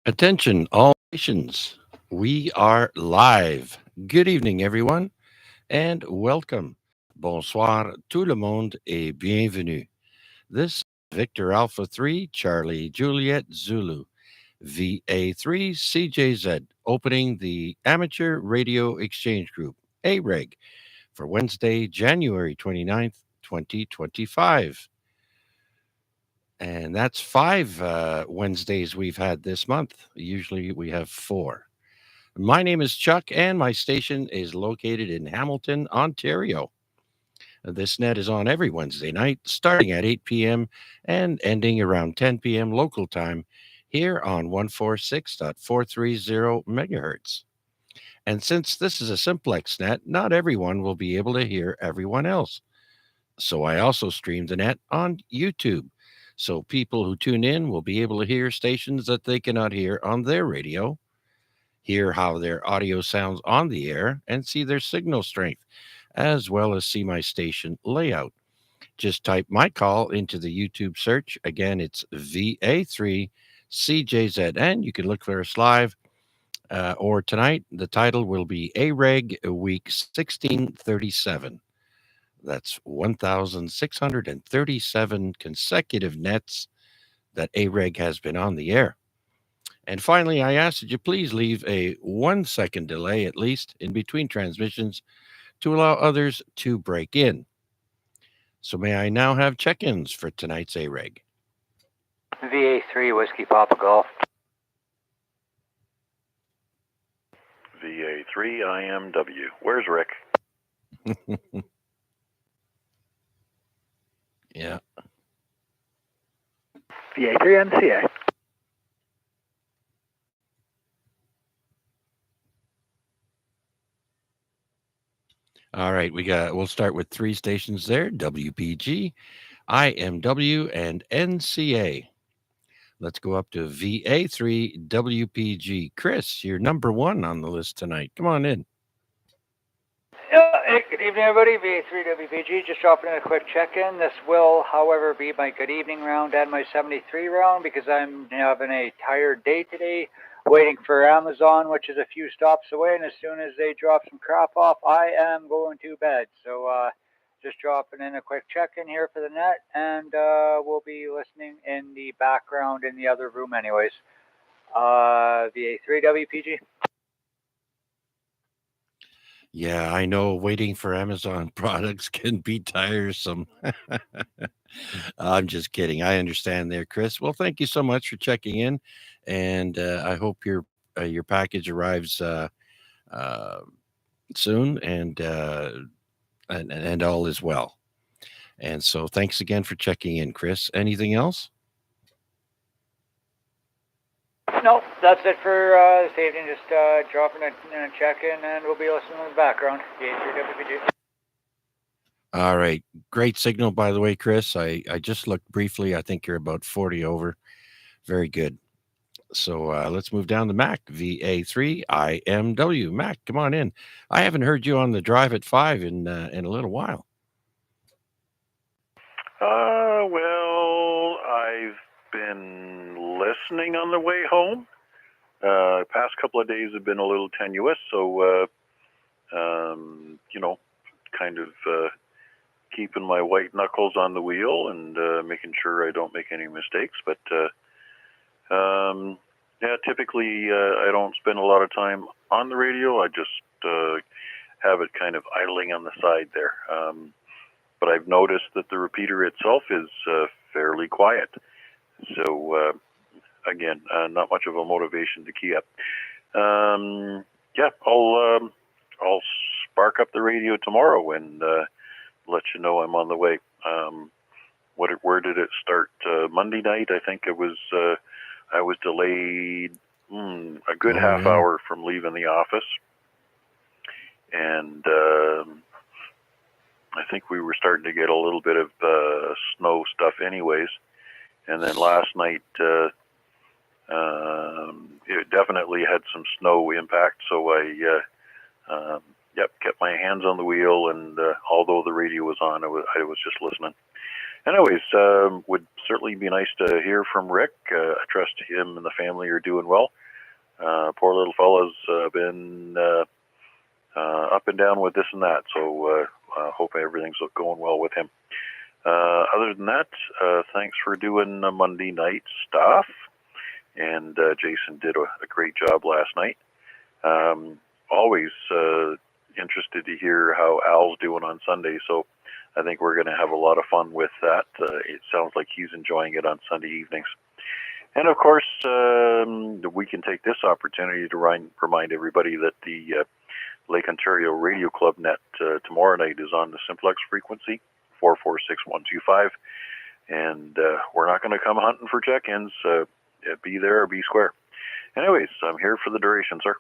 Attention, all nations. We are live. Good evening, everyone, and welcome. Bonsoir, tout le monde, et bienvenue. This is Victor Alpha 3, Charlie Juliet Zulu, VA3 CJZ, opening the Amateur Radio Exchange Group, AREG, for Wednesday, January 29th, 2025. And that's five Wednesdays we've had this month. Usually we have four. My name is Chuck, and my station is located in Hamilton, Ontario. This net is on every Wednesday night, starting at 8 p.m. and ending around 10 p.m. local time here on 146.430 megahertz. And since this is a Simplex net, not everyone will be able to hear everyone else. So I also stream the net on YouTube. So people who tune in will be able to hear stations that they cannot hear on their radio, hear how their audio sounds on the air, and see their signal strength, as well as see my station layout. Just type my call into the YouTube search. Again, it's VA3CJZ, and you can look for us live. Or tonight, the title will be AREG Week 1637. That's 1,637 consecutive nets that AREG has been on the air. And finally, I ask that you please leave a 1 second delay at least in between transmissions to allow others to break in. So may I now have check-ins for tonight's AREG? VA3 Whiskey Papa Golf. VA3 IMW. Where's Rick? Yeah. VA3 MCA. All right, we'll start with three stations there: WPG, IMW, and NCA. Let's go up to VA3 WPG. Chris, you're number one on the list tonight. Come on in. Hey, good evening, everybody. VA3 WPG. Just dropping in a quick check-in. This will, however, be my good evening round and my 73 round because I'm having a tired day today, waiting for Amazon, which is a few stops away. And as soon as they drop some crap off, I am going to bed. So just dropping in a quick check-in here for the net, and we'll be listening in the background in the other room anyways. VA3 WPG. Yeah, I know waiting for Amazon products can be tiresome. I'm just kidding. I understand there, Chris. Well, thank you so much for checking in, and I hope your package arrives uh, soon, and all is well. And so, thanks again for checking in, Chris. Anything else? Nope, that's it for this evening. Just dropping a check-in, and we'll be listening in the background. VA3WPG. All right. Great signal, by the way, Chris. I just looked briefly. I think you're about 40 over. Very good. So let's move down to Mac, VA3 IMW. Mac, come on in. I haven't heard you on the drive at 5 in a little while. Well, I've been listening on the way home. Past couple of days have been a little tenuous, so kind of keeping my white knuckles on the wheel and making sure I don't make any mistakes. But yeah, typically I don't spend a lot of time on the radio. I just have it kind of idling on the side there. But I've noticed that the repeater itself is fairly quiet. So again, not much of a motivation to key up. Yeah, I'll spark up the radio tomorrow and let you know I'm on the way. Where did it start? Monday night, I think it was. I was delayed a good half hour from leaving the office, and I think we were starting to get a little bit of snow stuff, anyways. And then last night, it definitely had some snow impact, so I kept my hands on the wheel, and although the radio was on, I was just listening. Anyways, would certainly be nice to hear from Rick. I trust him and the family are doing well. Poor little fella's been up and down with this and that, so hope everything's going well with him. Other than that, thanks for doing Monday night stuff, and Jason did a great job last night. Always interested to hear how Al's doing on Sunday, so I think we're going to have a lot of fun with that. It sounds like he's enjoying it on Sunday evenings. And of course, we can take this opportunity to remind everybody that the Lake Ontario Radio Club Net tomorrow night is on the Simplex frequency, 446125. And we're not going to come hunting for check-ins. Be there or be square. Anyways, I'm here for the duration, sir.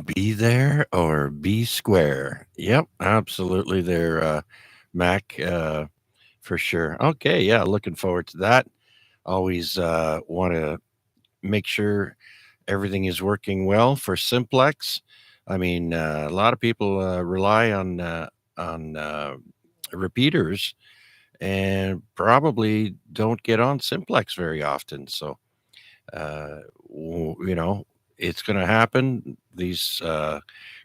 Be there or be square. Yep, absolutely there, Mac, for sure. Okay, yeah, looking forward to that. Always want to make sure everything is working well for Simplex. I mean, a lot of people rely on repeaters and probably don't get on Simplex very often. So, you know, it's going to happen. These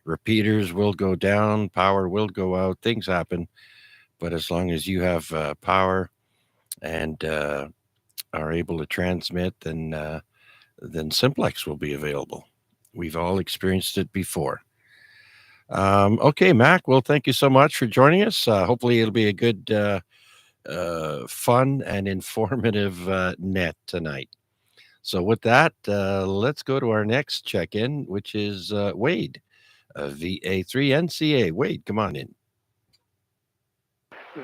repeaters will go down, power will go out, things happen. But as long as you have power and are able to transmit, then Simplex will be available. We've all experienced it before. Okay, Mac. Well, thank you so much for joining us. Hopefully, it'll be a good, fun, and informative net tonight. So, with that, let's go to our next check-in, which is Wade, VA3NCA. Wade, come on in.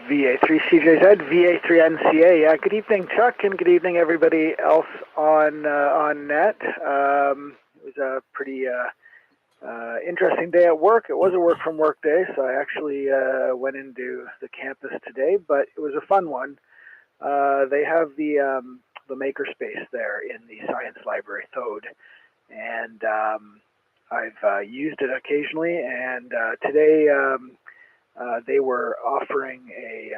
VA3CJZ, VA3NCA. Yeah, good evening, Chuck, and good evening, everybody else on net. It was a pretty interesting day at work. It was a work from work day, so I actually went into the campus today, but it was a fun one. They have the makerspace there in the science library, Thode, and I've used it occasionally. And today they were offering a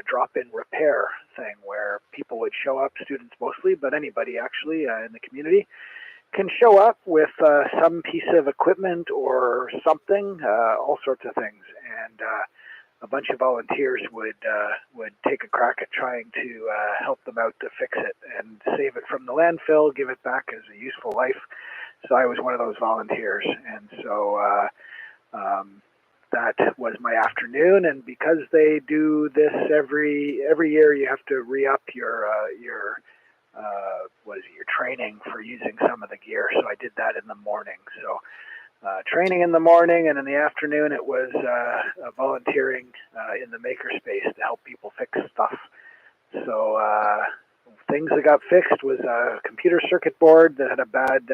drop-in repair thing where people would show up, students mostly, but anybody actually in the community can show up with some piece of equipment or something, all sorts of things, and a bunch of volunteers would take a crack at trying to help them out to fix it and save it from the landfill, give it back as a useful life. So I was one of those volunteers, and so that was my afternoon. And because they do this every year, you have to re-up your training for using some of the gear. So I did that in the morning. So training in the morning, and in the afternoon it was volunteering in the makerspace to help people fix stuff. So things that got fixed was a computer circuit board that had a bad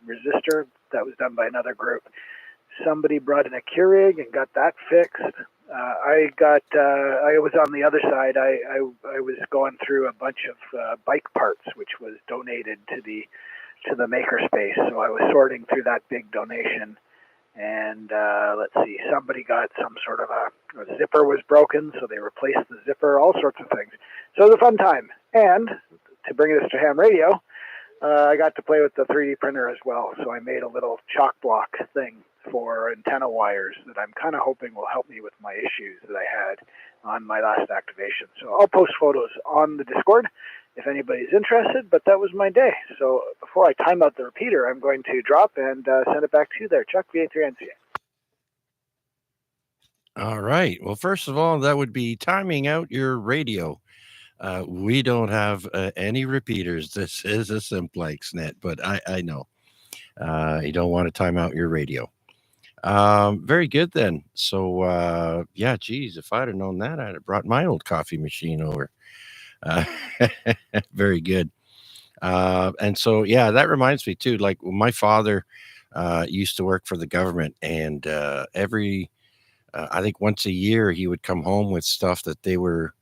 resistor that was done by another group. Somebody brought in a Keurig and got that fixed. I was on the other side. I was going through a bunch of bike parts, which was donated to the makerspace. So I was sorting through that big donation, and let's see, somebody got some sort of a zipper was broken, so they replaced the zipper. All sorts of things. So it was a fun time. And to bring this to ham radio, I got to play with the 3D printer as well. So I made a little chalk block thing for antenna wires that I'm kind of hoping will help me with my issues that I had on my last activation. So I'll post photos on the Discord if anybody's interested, but that was my day. So before I time out the repeater, I'm going to drop and send it back to you there, Chuck, VA3NCA. All right. Well, first of all, that would be timing out your radio. We don't have any repeaters. This is a Simplex Net, but I know you don't want to time out your radio. Very good then. So yeah, geez, if I'd have known that, I'd have brought my old coffee machine over. Very good. And so yeah, that reminds me too. Like my father used to work for the government, and I think once a year he would come home with stuff that they were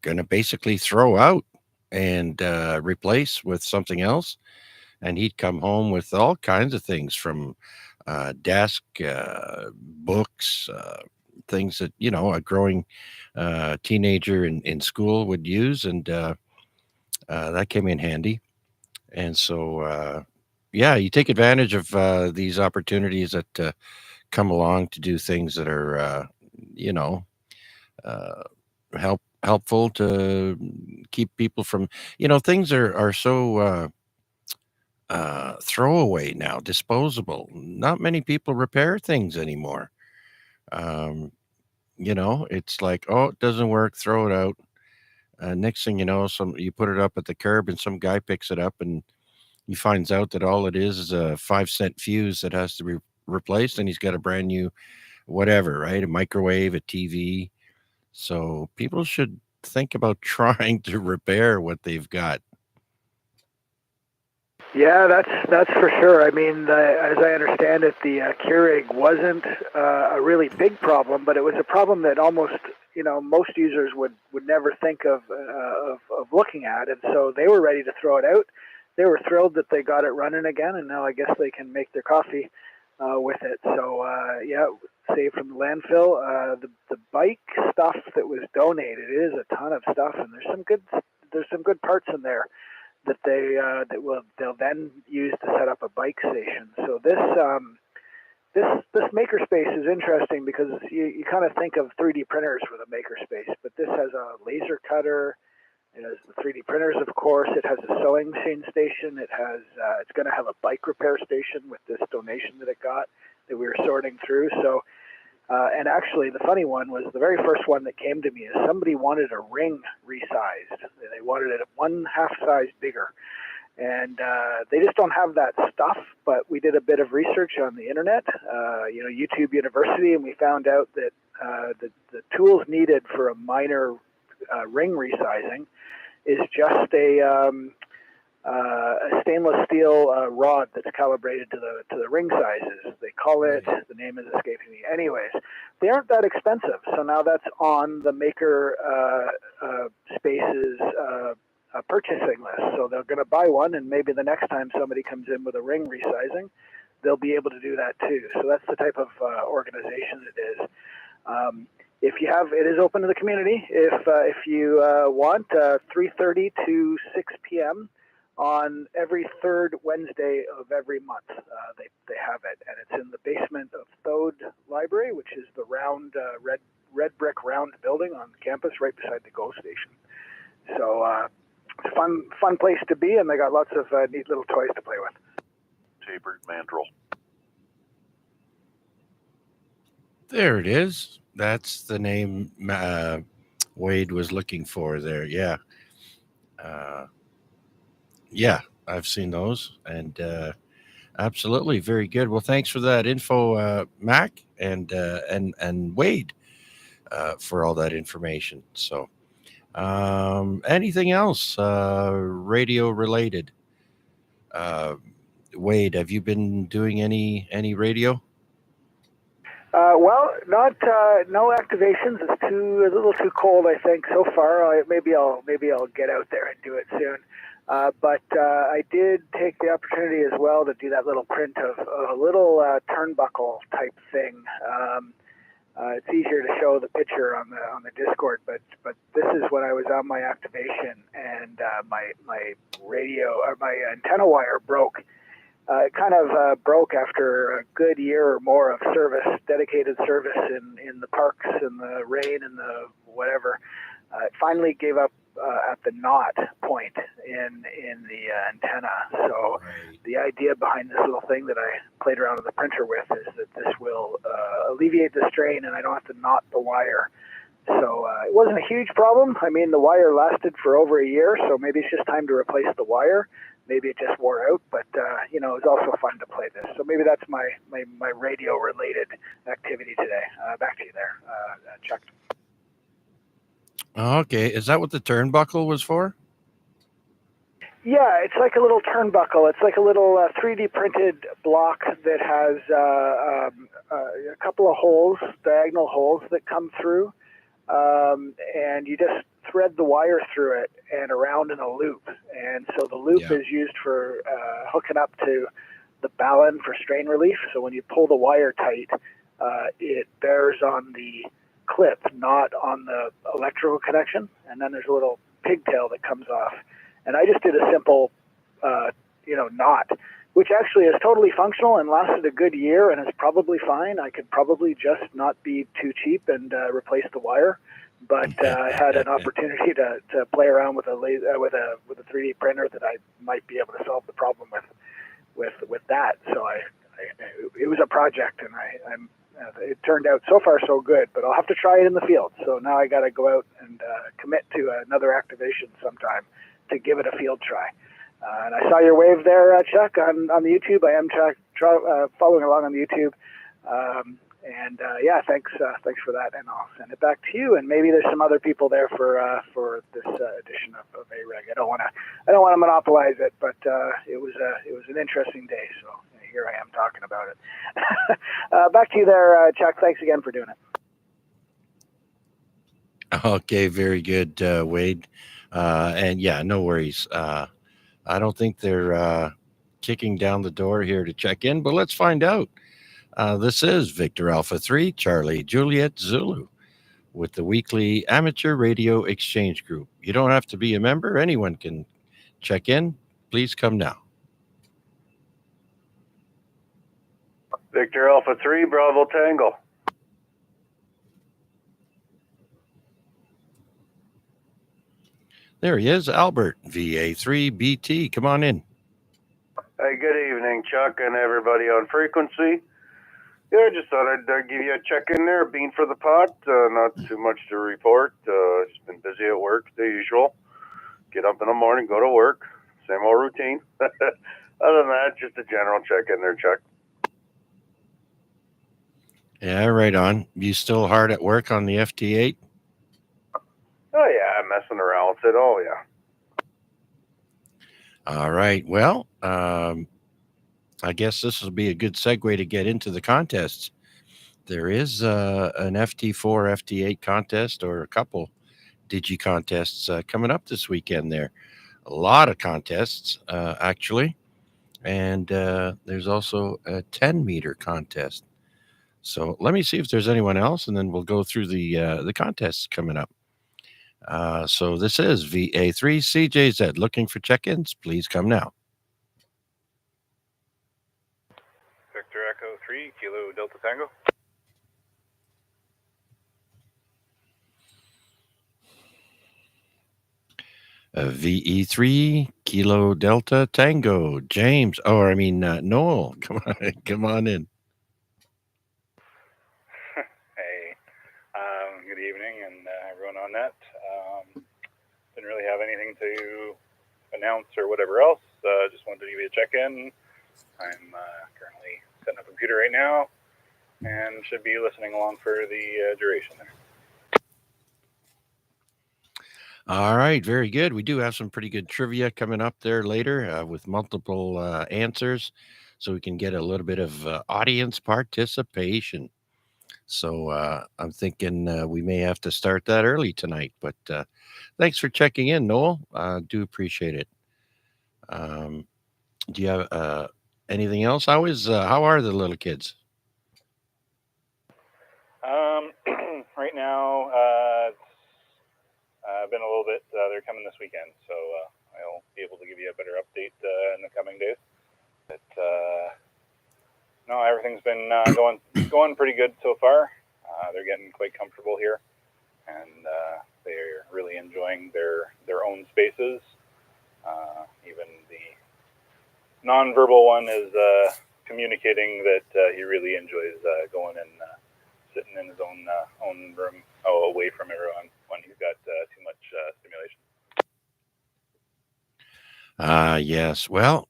going to basically throw out and replace with something else. and he'd come home with all kinds of things from desk, books, things that a growing teenager in school would use, and that came in handy. And so, yeah, you take advantage of these opportunities that come along to do things that are, you know, uh, helpful to keep people from, things are so throwaway now, disposable. Not many people repair things anymore. Um, it's like, oh, it doesn't work, throw it out. Next thing you know, you put it up at the curb, and some guy picks it up, and he finds out that all it is a 5-cent fuse that has to be replaced, and he's got a brand new whatever, right? A microwave, a TV. So people should think about trying to repair what they've got. Yeah, that's for sure. I mean, as I understand it, the Keurig wasn't a really big problem, but it was a problem that almost most users would never think of looking at, and so they were ready to throw it out. They were thrilled that they got it running again, and now I guess they can make their coffee with it. So yeah, saved from the landfill. The bike stuff that was donated is a ton of stuff, and there's some good parts in there that they'll then use to set up a bike station. So this makerspace is interesting because you kind of think of 3D printers with a makerspace, but this has a laser cutter. It has the 3D printers, of course. It has a sewing machine station. It's going to have a bike repair station with this donation that it got that we were sorting through. So. And actually, the funny one was the very first one that came to me is somebody wanted a ring resized. They wanted it 1/2 size bigger. And they just don't have that stuff. But we did a bit of research on the internet, YouTube University, and we found out that the tools needed for a minor ring resizing is just a stainless steel rod that's calibrated to the ring sizes. They call it, the name is escaping me. Anyways, they aren't that expensive. So now that's on the maker space's purchasing list. So they're going to buy one, and maybe the next time somebody comes in with a ring resizing, they'll be able to do that too. So that's the type of organization it is. If you have, it is open to the community. If you want, 3:30 to 6 p.m. on every third Wednesday of every month, they have it, and it's in the basement of Thode Library, which is the round red brick round building on campus, right beside the GO station. So it's a fun place to be, and they got lots of neat little toys to play with. Tapered mandrel. There it is. That's the name Wade was looking for there. Yeah. Yeah, I've seen those, and absolutely very good. Well, thanks for that info, Mac and Wade, for all that information. So, anything else radio related? Wade, have you been doing any radio? Well, not no activations. It's a little too cold, I think, so far. Maybe I'll get out there and do it soon. But I did take the opportunity as well to do that little print of a little turnbuckle type thing. It's easier to show the picture on the Discord, but this is when I was on my activation, and my radio or my antenna wire broke. It kind of broke after a good year or more of service, dedicated service in the parks and the rain and the whatever. It finally gave up at the knot point in the antenna. So the idea behind this little thing that I played around with the printer with is that this will alleviate the strain, and I don't have to knot the wire. So it wasn't a huge problem. I mean, the wire lasted for over a year, so maybe it's just time to replace the wire. Maybe it just wore out, but it was also fun to play this. So maybe that's my radio-related activity today. Back to you there, Chuck. Okay, is that what the turnbuckle was for? Yeah, it's like a little turnbuckle. It's like a little 3D printed block that has a couple of holes, diagonal holes that come through, and you just thread the wire through it, and around in a loop. And so the loop Yeah. is used for hooking up to the ballon for strain relief. So when you pull the wire tight, it bears on the clip, not on the electrical connection. And then there's a little pigtail that comes off. And I just did a simple, knot, which actually is totally functional and lasted a good year and is probably fine. I could probably just not be too cheap and replace the wire. But I had an opportunity to play around with a 3D printer that I might be able to solve the problem with that. So it was a project, and it turned out so far so good. But I'll have to try it in the field. So now I got to go out and commit to another activation sometime to give it a field try. And I saw your wave there, Chuck, on the YouTube. I am following along on the YouTube. Thanks for that, and I'll send it back to you. And maybe there's some other people there for this edition of AREG. I don't want to monopolize it, but it was an interesting day. So here I am talking about it. Back to you there, Chuck. Thanks again for doing it. Okay, very good, Wade. And yeah, no worries. I don't think they're kicking down the door here to check in, but let's find out. This is Victor Alpha 3, Charlie Juliet Zulu, with the weekly Amateur Radio Exchange Group. You don't have to be a member. Anyone can check in. Please come now. Victor Alpha 3, Bravo Tango. There he is, Albert, VA3BT. Come on in. Hey, good evening, Chuck, and everybody on frequency. Yeah, I just thought I'd give you a check-in there, bean for the pot. Not too much to report. Just been busy at work, the usual. Get up in the morning, go to work. Same old routine. Other than that, just a general check-in there, Chuck. Yeah, right on. You still hard at work on the FT8? Oh, yeah, I'm messing around with it. Oh, yeah. All right. Well, I guess this will be a good segue to get into the contests. There is an FT4, FT8 contest, or a couple Digi contests coming up this weekend there. A lot of contests, actually. And there's also a 10-meter contest. So let me see if there's anyone else, and then we'll go through the contests coming up. So this is VA3 CJZ. Looking for check-ins? Please come now. Victor Echo 3, Kilo Delta Tango. VE3 Kilo Delta Tango. James, Noel. Come on in. Hey, good evening, and everyone on net. Didn't really have anything to announce or whatever else. Just wanted to give you a check-in. I'm currently setting up a computer right now, and should be listening along for the duration there. All right, very good. We do have some pretty good trivia coming up there later with multiple answers, so we can get a little bit of audience participation. So I'm thinking we may have to start that early tonight, but thanks for checking in, Noel. Do appreciate it. Do you have anything else? How are the little kids? Right now, it's been a little bit. They're coming this weekend, so I'll be able to give you a better update in the coming days. But no, everything's been going pretty good so far. They're getting quite comfortable here, and they're really enjoying their own spaces. Even the nonverbal one is communicating that he really enjoys going and sitting in his own room, away from everyone when he's got too much stimulation. Yes. Well,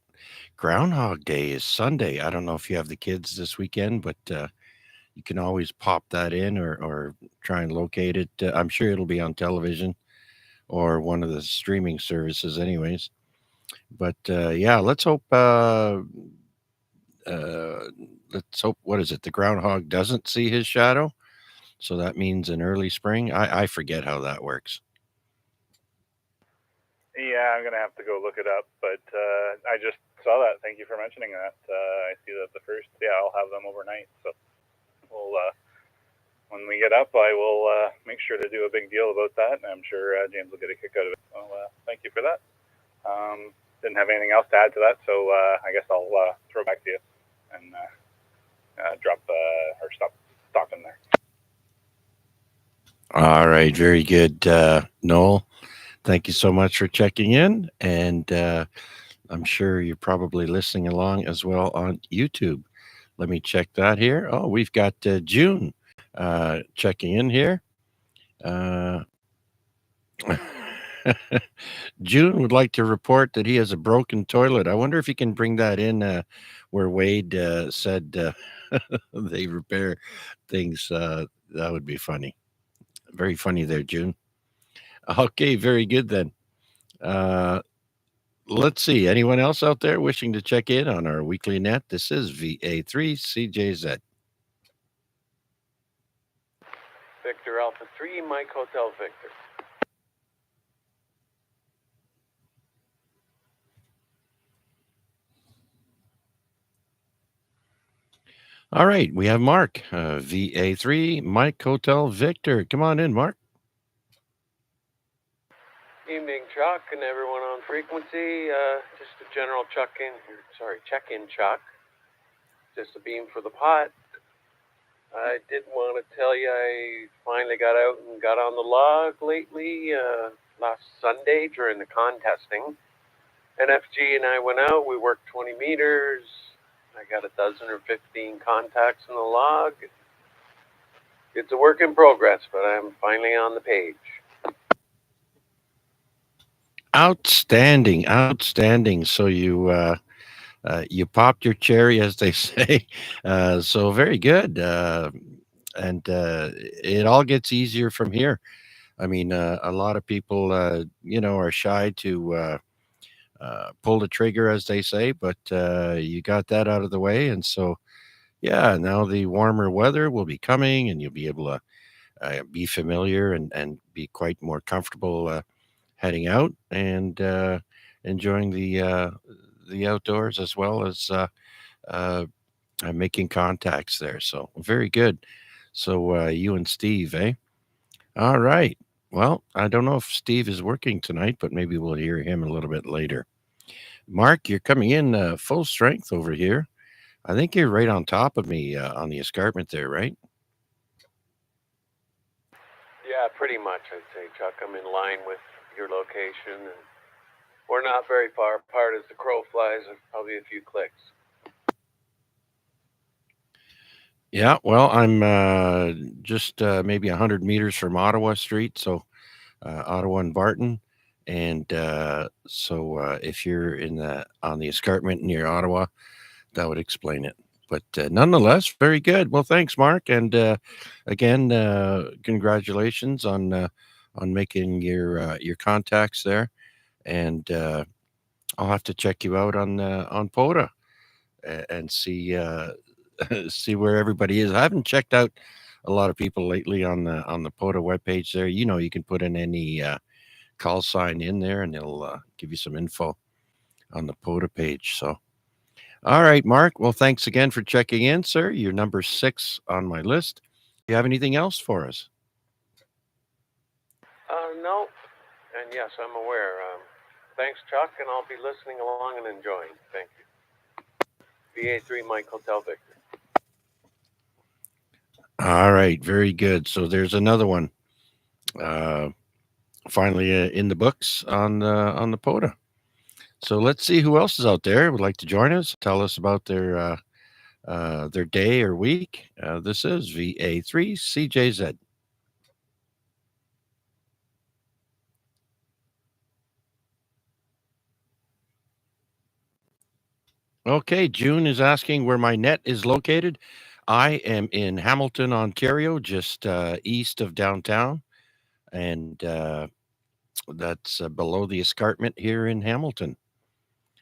Groundhog Day is Sunday. I don't know if you have the kids this weekend, but you can always pop that in or try and locate it. I'm sure it'll be on television or one of the streaming services anyways. But let's hope what is it? The groundhog doesn't see his shadow. So that means an early spring. I forget how that works. Yeah, I'm gonna have to go look it up, but I just saw that. Thank you for mentioning that. I see that the first. Yeah, I'll have them overnight. So we'll when we get up, I will make sure to do a big deal about that, and I'm sure James will get a kick out of it. So thank you for that. Didn't have anything else to add to that, so I guess I'll throw back to you and drop or stop in there. All right, very good, Noel. Thank you so much for checking in, and I'm sure you're probably listening along as well on YouTube. Let me check that here. Oh, we've got June checking in here. Uh, June would like to report that he has a broken toilet. I wonder if he can bring that in where Wade said they repair things. That would be funny. Very funny there, June. Okay, very good then. Let's see. Anyone else out there wishing to check in on our weekly net? This is VA3CJZ. Victor Alpha 3, Mike Hotel Victor. All right, we have Mark, VA3, Mike Hotel Victor. Come on in, Mark. Evening, Chuck, and everyone on frequency. Just a general check-in, Chuck. Just a beam for the pot. I did want to tell you I finally got out and got on the log lately, last Sunday during the contesting. NFG and I went out, we worked 20 meters. I got a dozen or 15 contacts in the log. It's a work in progress, but I'm finally on the page. Outstanding, outstanding. So you popped your cherry, as they say. So very good. And it all gets easier from here. I mean, a lot of people, are shy to pull the trigger, as they say, but you got that out of the way. And so, yeah, now the warmer weather will be coming and you'll be able to be familiar and be quite more comfortable heading out and enjoying the outdoors as well as making contacts there. So very good. So you and Steve, eh? All right. Well, I don't know if Steve is working tonight, but maybe we'll hear him a little bit later. Mark, you're coming in full strength over here. I think you're right on top of me on the escarpment there, right? Yeah, pretty much, I'd say, Chuck. I'm in line with your location, and we're not very far apart as the crow flies, probably a few clicks. Yeah, well, I'm just maybe 100 meters from Ottawa Street, so Ottawa and Barton. And so if you're on the escarpment near Ottawa, that would explain it. But nonetheless, very good. Well, thanks, Mark. And again, congratulations on making your contacts there. And I'll have to check you out on POTA and see see where everybody is. I haven't checked out a lot of people lately on the POTA webpage there. You can put in any call sign in there, and it'll give you some info on the POTA page. So, all right, Mark. Well, thanks again for checking in, sir. You're number 6 on my list. Do you have anything else for us? No. And yes, I'm aware. Thanks, Chuck, and I'll be listening along and enjoying. Thank you. VA3 Mike Hotel Victor. All right, very good. So there's another one. Finally in the books on the POTA. So let's see who else is out there would like to join us, tell us about their day or week. This is VA3CJZ. Okay, June is asking where my net is located. I am in Hamilton, Ontario, just east of downtown, and that's below the escarpment here in Hamilton.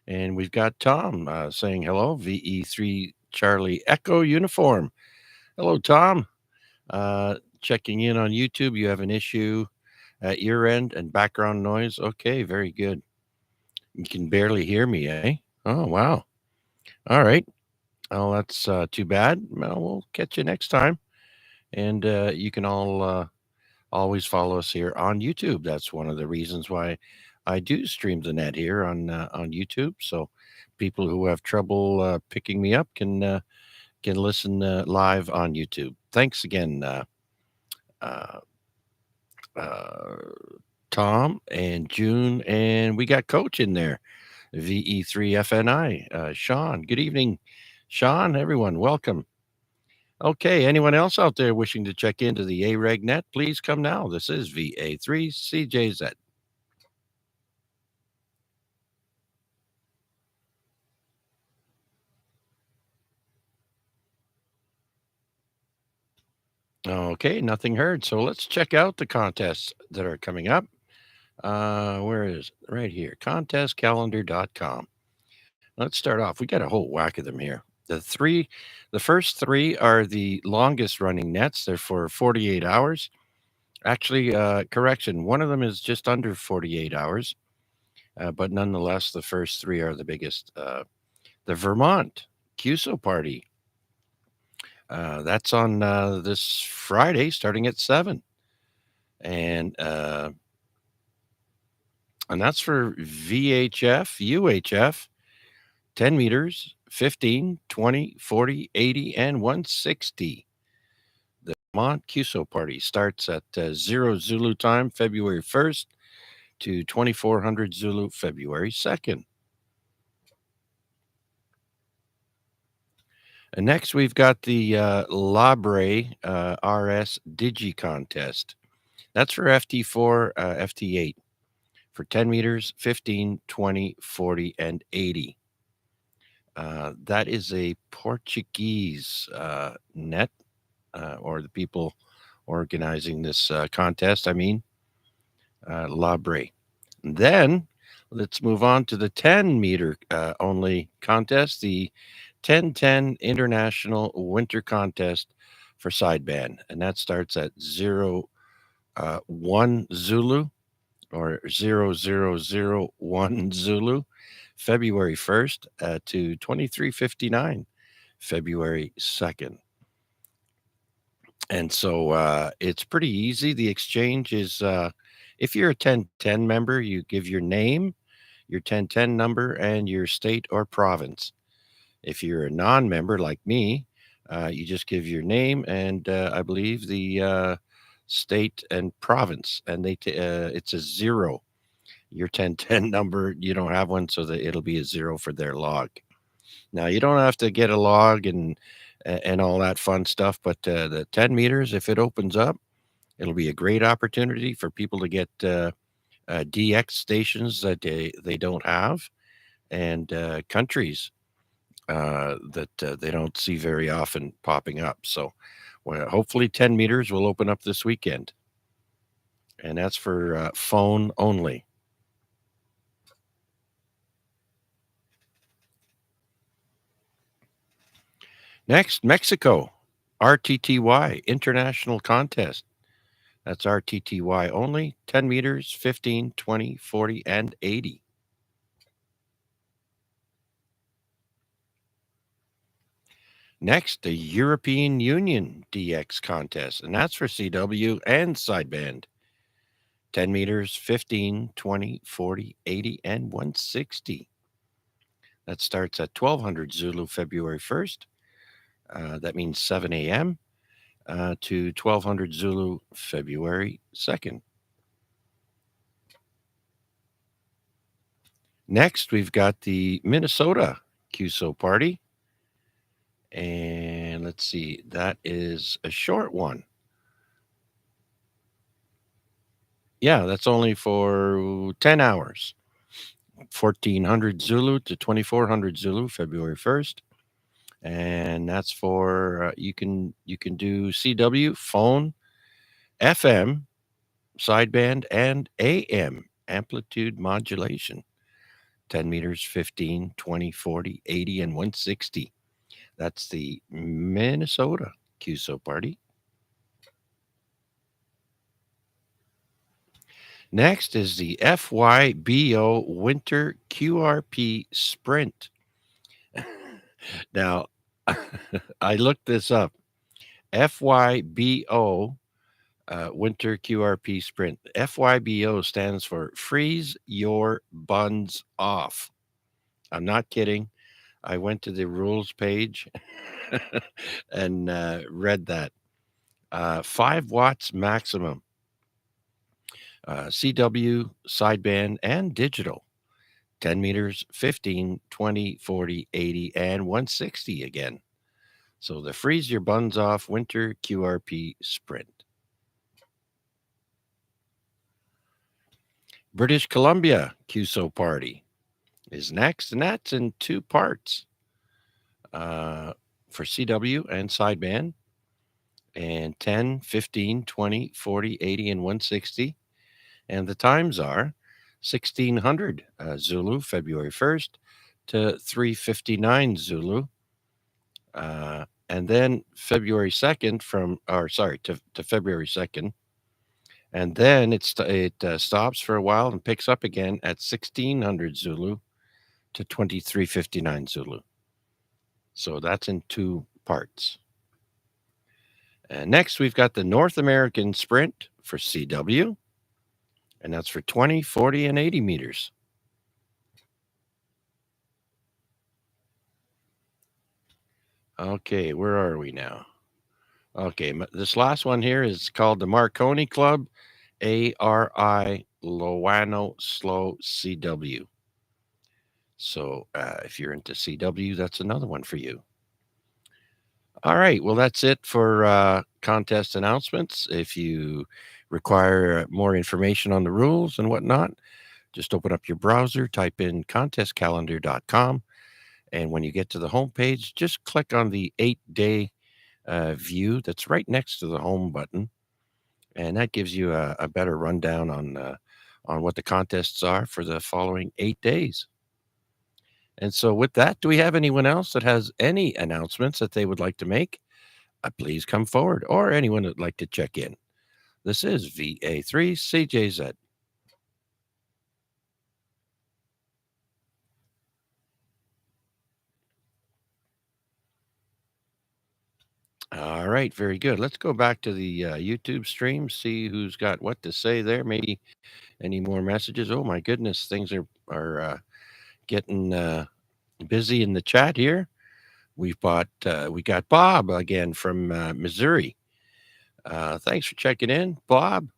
And we've got Tom saying hello, VE3 Charlie Echo uniform. Hello, Tom. Checking in on YouTube. You have an issue at your end and background noise. Okay, very good. You can barely hear me, eh? Oh, wow. All right. Well, that's too bad. Well, we'll catch you next time. And you can all always follow us here on YouTube. That's one of the reasons why I do stream the net here on YouTube. So people who have trouble picking me up can listen live on YouTube. Thanks again, uh, uh, Tom and June, and we got Coach in there, VE3FNI. Sean, good evening, Sean. Everyone, welcome. Okay, anyone else out there wishing to check into the AREG net, please come now. This is VA3CJZ. Okay, nothing heard. So let's check out the contests that are coming up. Where is it? Right here, contestcalendar.com. Let's start off. We got a whole whack of them here. The first three are the longest running nets. They're for 48 hours. Actually, correction, one of them is just under 48 hours, but nonetheless, the first three are the biggest. The Vermont QSO party. That's on this Friday, starting at 7, and that's for VHF, UHF, 10 meters, 15, 20, 40, 80, and 160. The Vermont QSO party starts at 0 Zulu time, February 1st to 2400 Zulu, February 2nd. And next, we've got the Labre RS Digi contest. That's for FT4, FT8 for 10 meters, 15, 20, 40, and 80. That is a Portuguese net, or the people organizing this contest, I mean, Labre. Then let's move on to the 10 meter only contest, the 1010 International Winter Contest for sideband. And that starts at 1 Zulu or 0001 Zulu, February 1st to 2359, February 2nd. And so it's pretty easy. The exchange is if you're a 1010 member, you give your name, your 1010 number, and your state or province. If you're a non member like me, you just give your name and I believe the state and province, and it's a 0. Your 1010 number, you don't have one, so that it'll be a 0 for their log. Now, you don't have to get a log and all that fun stuff, but the 10 meters, if it opens up, it'll be a great opportunity for people to get DX stations that they don't have, and countries that they don't see very often popping up. So well, hopefully 10 meters will open up this weekend. And that's for phone only. Next, Mexico, RTTY, International Contest. That's RTTY only, 10 meters, 15, 20, 40, and 80. Next, the European Union DX contest, and that's for CW and sideband. 10 meters, 15, 20, 40, 80, and 160. That starts at 1200 Zulu, February 1st. That means 7 a.m. To 1200 Zulu, February 2nd. Next, we've got the Minnesota QSO party. And let's see, that is a short one. Yeah, that's only for 10 hours. 1400 Zulu to 2400 Zulu, February 1st. And that's for you can do CW, phone, FM, sideband, and AM amplitude modulation. 10 meters, 15, 20, 40, 80, and 160. That's the Minnesota QSO party. Next is the FYBO Winter QRP Sprint. Now, I looked this up. FYBO Winter QRP Sprint. FYBO stands for Freeze Your Buns Off. I'm not kidding. I went to the rules page and read that. 5 watts maximum. CW, sideband, and digital. 10 meters, 15, 20, 40, 80, and 160 again. So the Freeze Your Buns Off Winter QRP Sprint. British Columbia QSO Party is next, and that's in 2 parts for CW and sideband, and 10, 15, 20, 40, 80, and 160. And the times are 1600 Zulu, February 1st to 3:59 Zulu. And then February 2nd to February 2nd. And then it stops for a while and picks up again at 1600 Zulu to 23:59 Zulu. So that's in 2 parts. And next, we've got the North American Sprint for CW, and that's for 20, 40, and 80 meters. Okay, where are we now? Okay, this last one here is called the Marconi Club ARI Loano Slow CW. So if you're into CW, that's another one for you. All right, well, that's it for contest announcements. If you require more information on the rules and whatnot, just open up your browser, type in contestcalendar.com, and when you get to the homepage, just click on the 8-day view that's right next to the home button, and that gives you a better rundown on what the contests are for the following 8 days. And so with that, do we have anyone else that has any announcements that they would like to make? Please come forward, or anyone that'd like to check in. This is VA3CJZ. All right, very good. Let's go back to the YouTube stream, see who's got what to say there. Maybe any more messages. Oh my goodness, things are getting busy in the chat here. We got Bob again from Missouri. Thanks for checking in, Bob.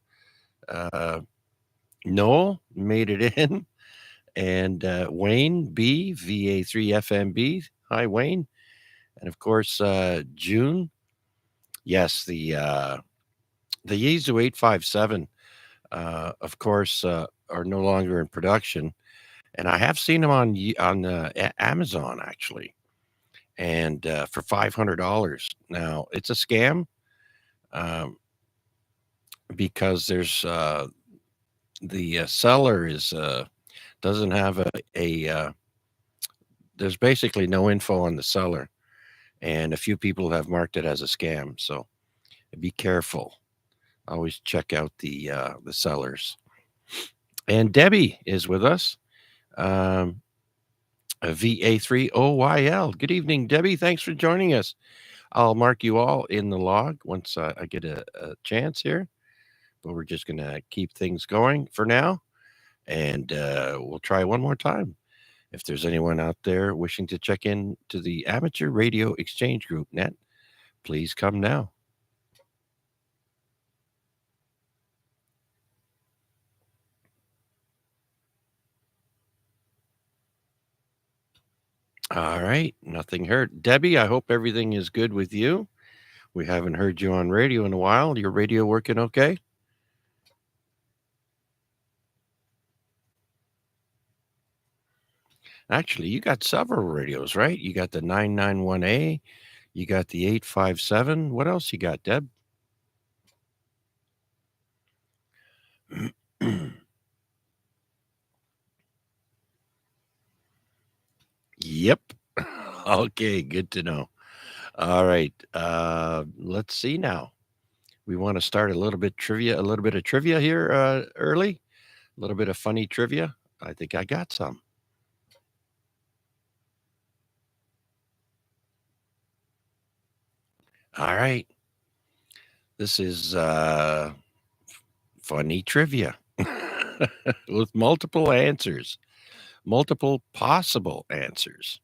Noel made it in, and Wayne B, VA3FMB. Hi, Wayne. And of course, June. Yes, the Yaesu 857, of course, are no longer in production, and I have seen them on Amazon actually, and for $500. Now it's a scam, because there's the seller is doesn't have a there's basically no info on the seller, and a few people have marked it as a scam. So be careful. Always check out the sellers. And Debbie is with us. A VA3OYL. Good evening, Debbie. Thanks for joining us. I'll mark you all in the log once I get a chance here. But we're just going to keep things going for now. And we'll try one more time. If there's anyone out there wishing to check in to the Amateur Radio Exchange Group net, please come now. All right, nothing heard. Debbie, I hope everything is good with you. We haven't heard you on radio in a while. Your radio working okay? Actually, you got several radios, right? You got the 991A, you got the 857. What else you got, Deb? Yep. Okay, good to know. All right. Let's see now. We want to start a little bit of trivia here early. A little bit of funny trivia. I think I got some. All right. This is funny trivia with multiple answers, multiple possible answers.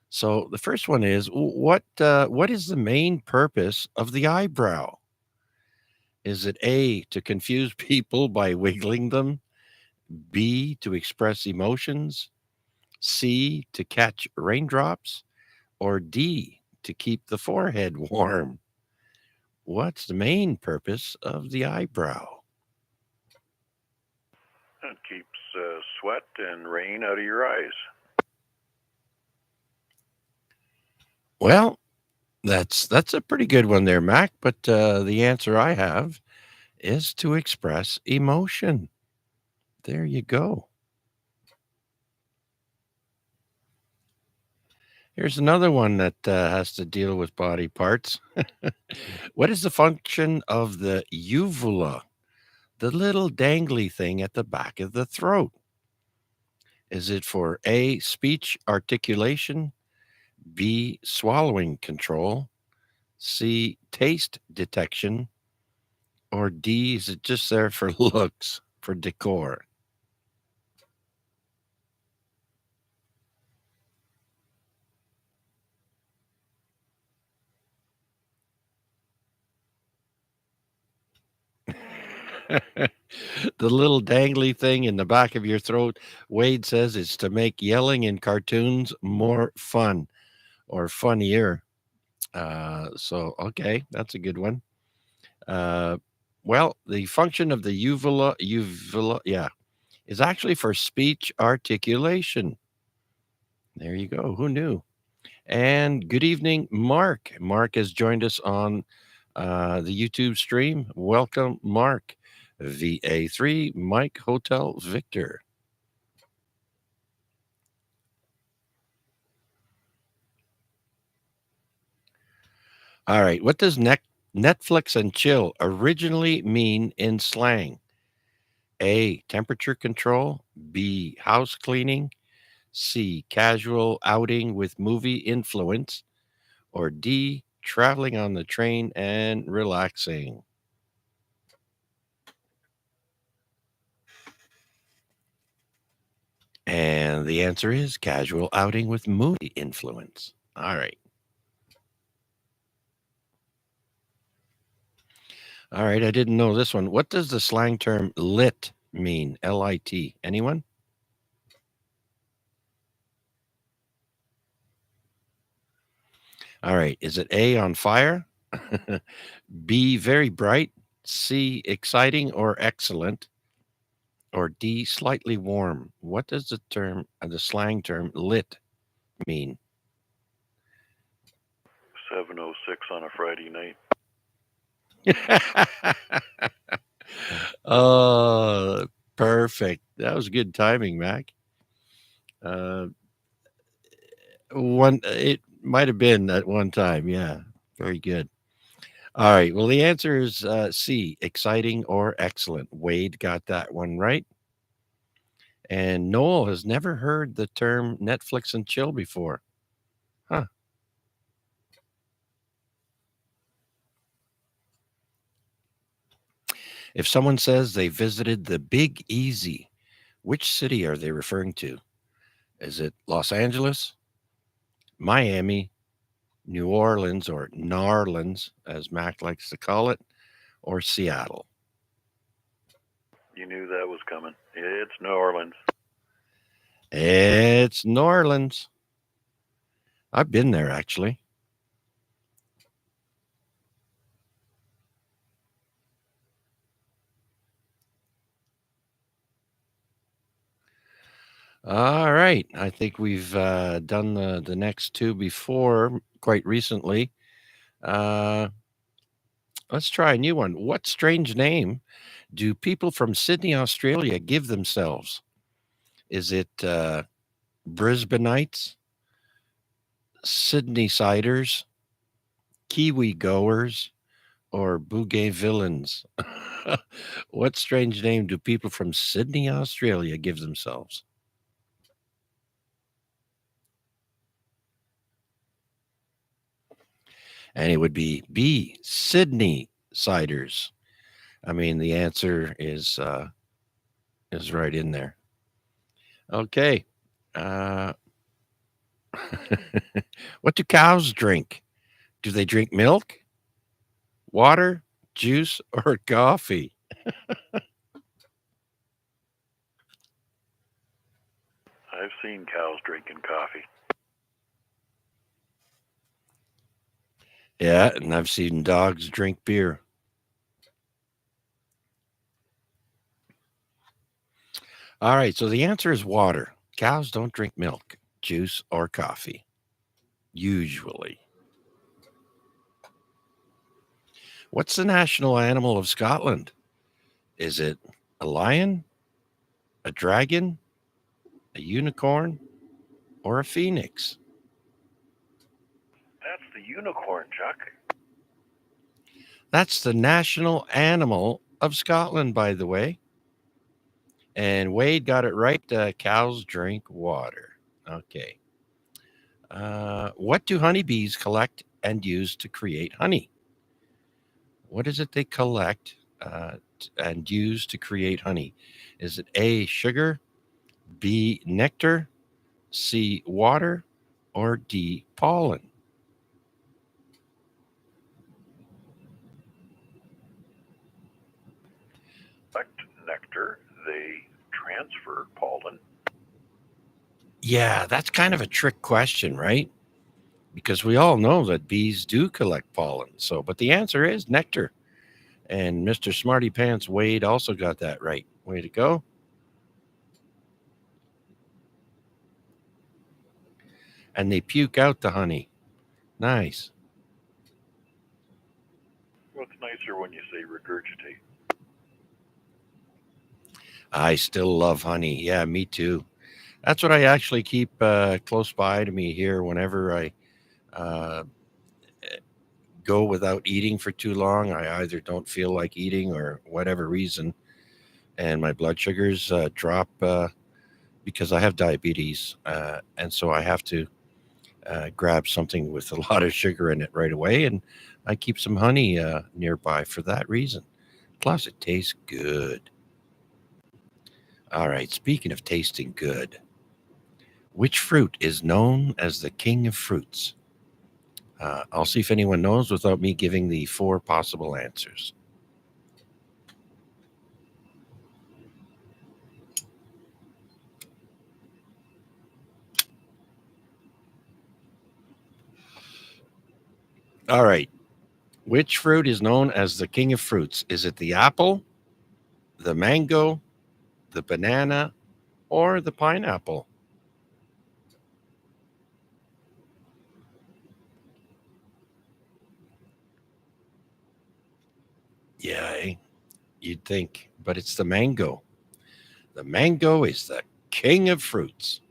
So the first one is what is the main purpose of the eyebrow? Is it A, to confuse people by wiggling them? B, to express emotions? C, to catch raindrops? Or D, to keep the forehead warm? What's the main purpose of the eyebrow? It keeps sweat and rain out of your eyes. Well, that's a pretty good one there, Mac. But the answer I have is to express emotion. There you go. Here's another one that has to deal with body parts. What is the function of the uvula, the little dangly thing at the back of the throat? Is it for A, speech articulation, B, swallowing control, C, taste detection, or D, is it just there for looks, for decor? The little dangly thing in the back of your throat, Wade says it's to make yelling in cartoons more fun or funnier. Okay, that's a good one. Uh, well, the function of the uvula, yeah, is actually for speech articulation. There you go. Who knew? And good evening, Mark. Mark has joined us on the YouTube stream. Welcome, Mark. VA3 Mike Hotel Victor. All right. What does Netflix and chill originally mean in slang? A, temperature control. B, house cleaning. C, casual outing with movie influence. Or D, traveling on the train and relaxing. And the answer is casual outing with movie influence. All right. All right. I didn't know this one. What does the slang term lit mean? Lit. Anyone? All right. Is it A, on fire? B, very bright? C, exciting or excellent? Or D, slightly warm? What does the slang term lit mean? 7:06 on a Friday night. Oh, perfect. That was good timing, Mac. Uh, it might have been at one time. Yeah, very good. All right. Well, the answer is C, exciting or excellent. Wade got that one right. And Noel has never heard the term Netflix and chill before. Huh. If someone says they visited the Big Easy, which city are they referring to? Is it Los Angeles, Miami, New Orleans, or Narlands, as Mac likes to call it, or Seattle? You knew that was coming. It's New Orleans. It's New Orleans. I've been there, actually. All right. I think we've done the next two before quite recently. Let's try a new one. What strange name do people from Sydney, Australia give themselves? Is it Brisbaneites, Sydney Siders, Kiwi Goers, or Bougainvilleans? What strange name do people from Sydney, Australia give themselves? And it would be B, Sydney ciders. I mean, the answer is right in there. Okay. Uh, what do cows drink? Do they drink milk, water, juice, or coffee? I've seen cows drinking coffee. Yeah, and I've seen dogs drink beer. All right, so the answer is water. Cows don't drink milk, juice, or coffee, usually. What's the national animal of Scotland? Is it a lion, a dragon, a unicorn, or a phoenix? That's the unicorn, Chuck. That's the national animal of Scotland, by the way. And Wade got it right. Cows drink water. Okay. What do honeybees collect and use to create honey? What is it they collect and use to create honey? Is it A, sugar, B, nectar, C, water, or D, pollen? Collect nectar, they transfer pollen. Yeah, that's kind of a trick question, right? Because we all know that bees do collect pollen. So, but the answer is nectar. And Mr. Smarty Pants Wade also got that right. Way to go. And they puke out the honey. Nice. Well, it's nicer when you say regurgitate. I still love honey. Yeah, me too. That's what I actually keep close by to me here whenever I uh, go without eating for too long. I either don't feel like eating or whatever reason, and my blood sugars drop because I have diabetes. And so I have to grab something with a lot of sugar in it right away. And I keep some honey nearby for that reason. Plus, it tastes good. All right, speaking of tasting good, which fruit is known as the king of fruits? I'll see if anyone knows without me giving the four possible answers. All right. Which fruit is known as the king of fruits? Is it the apple, the mango, the banana, or the pineapple? Yeah, you'd think, but it's the mango. The mango is the king of fruits.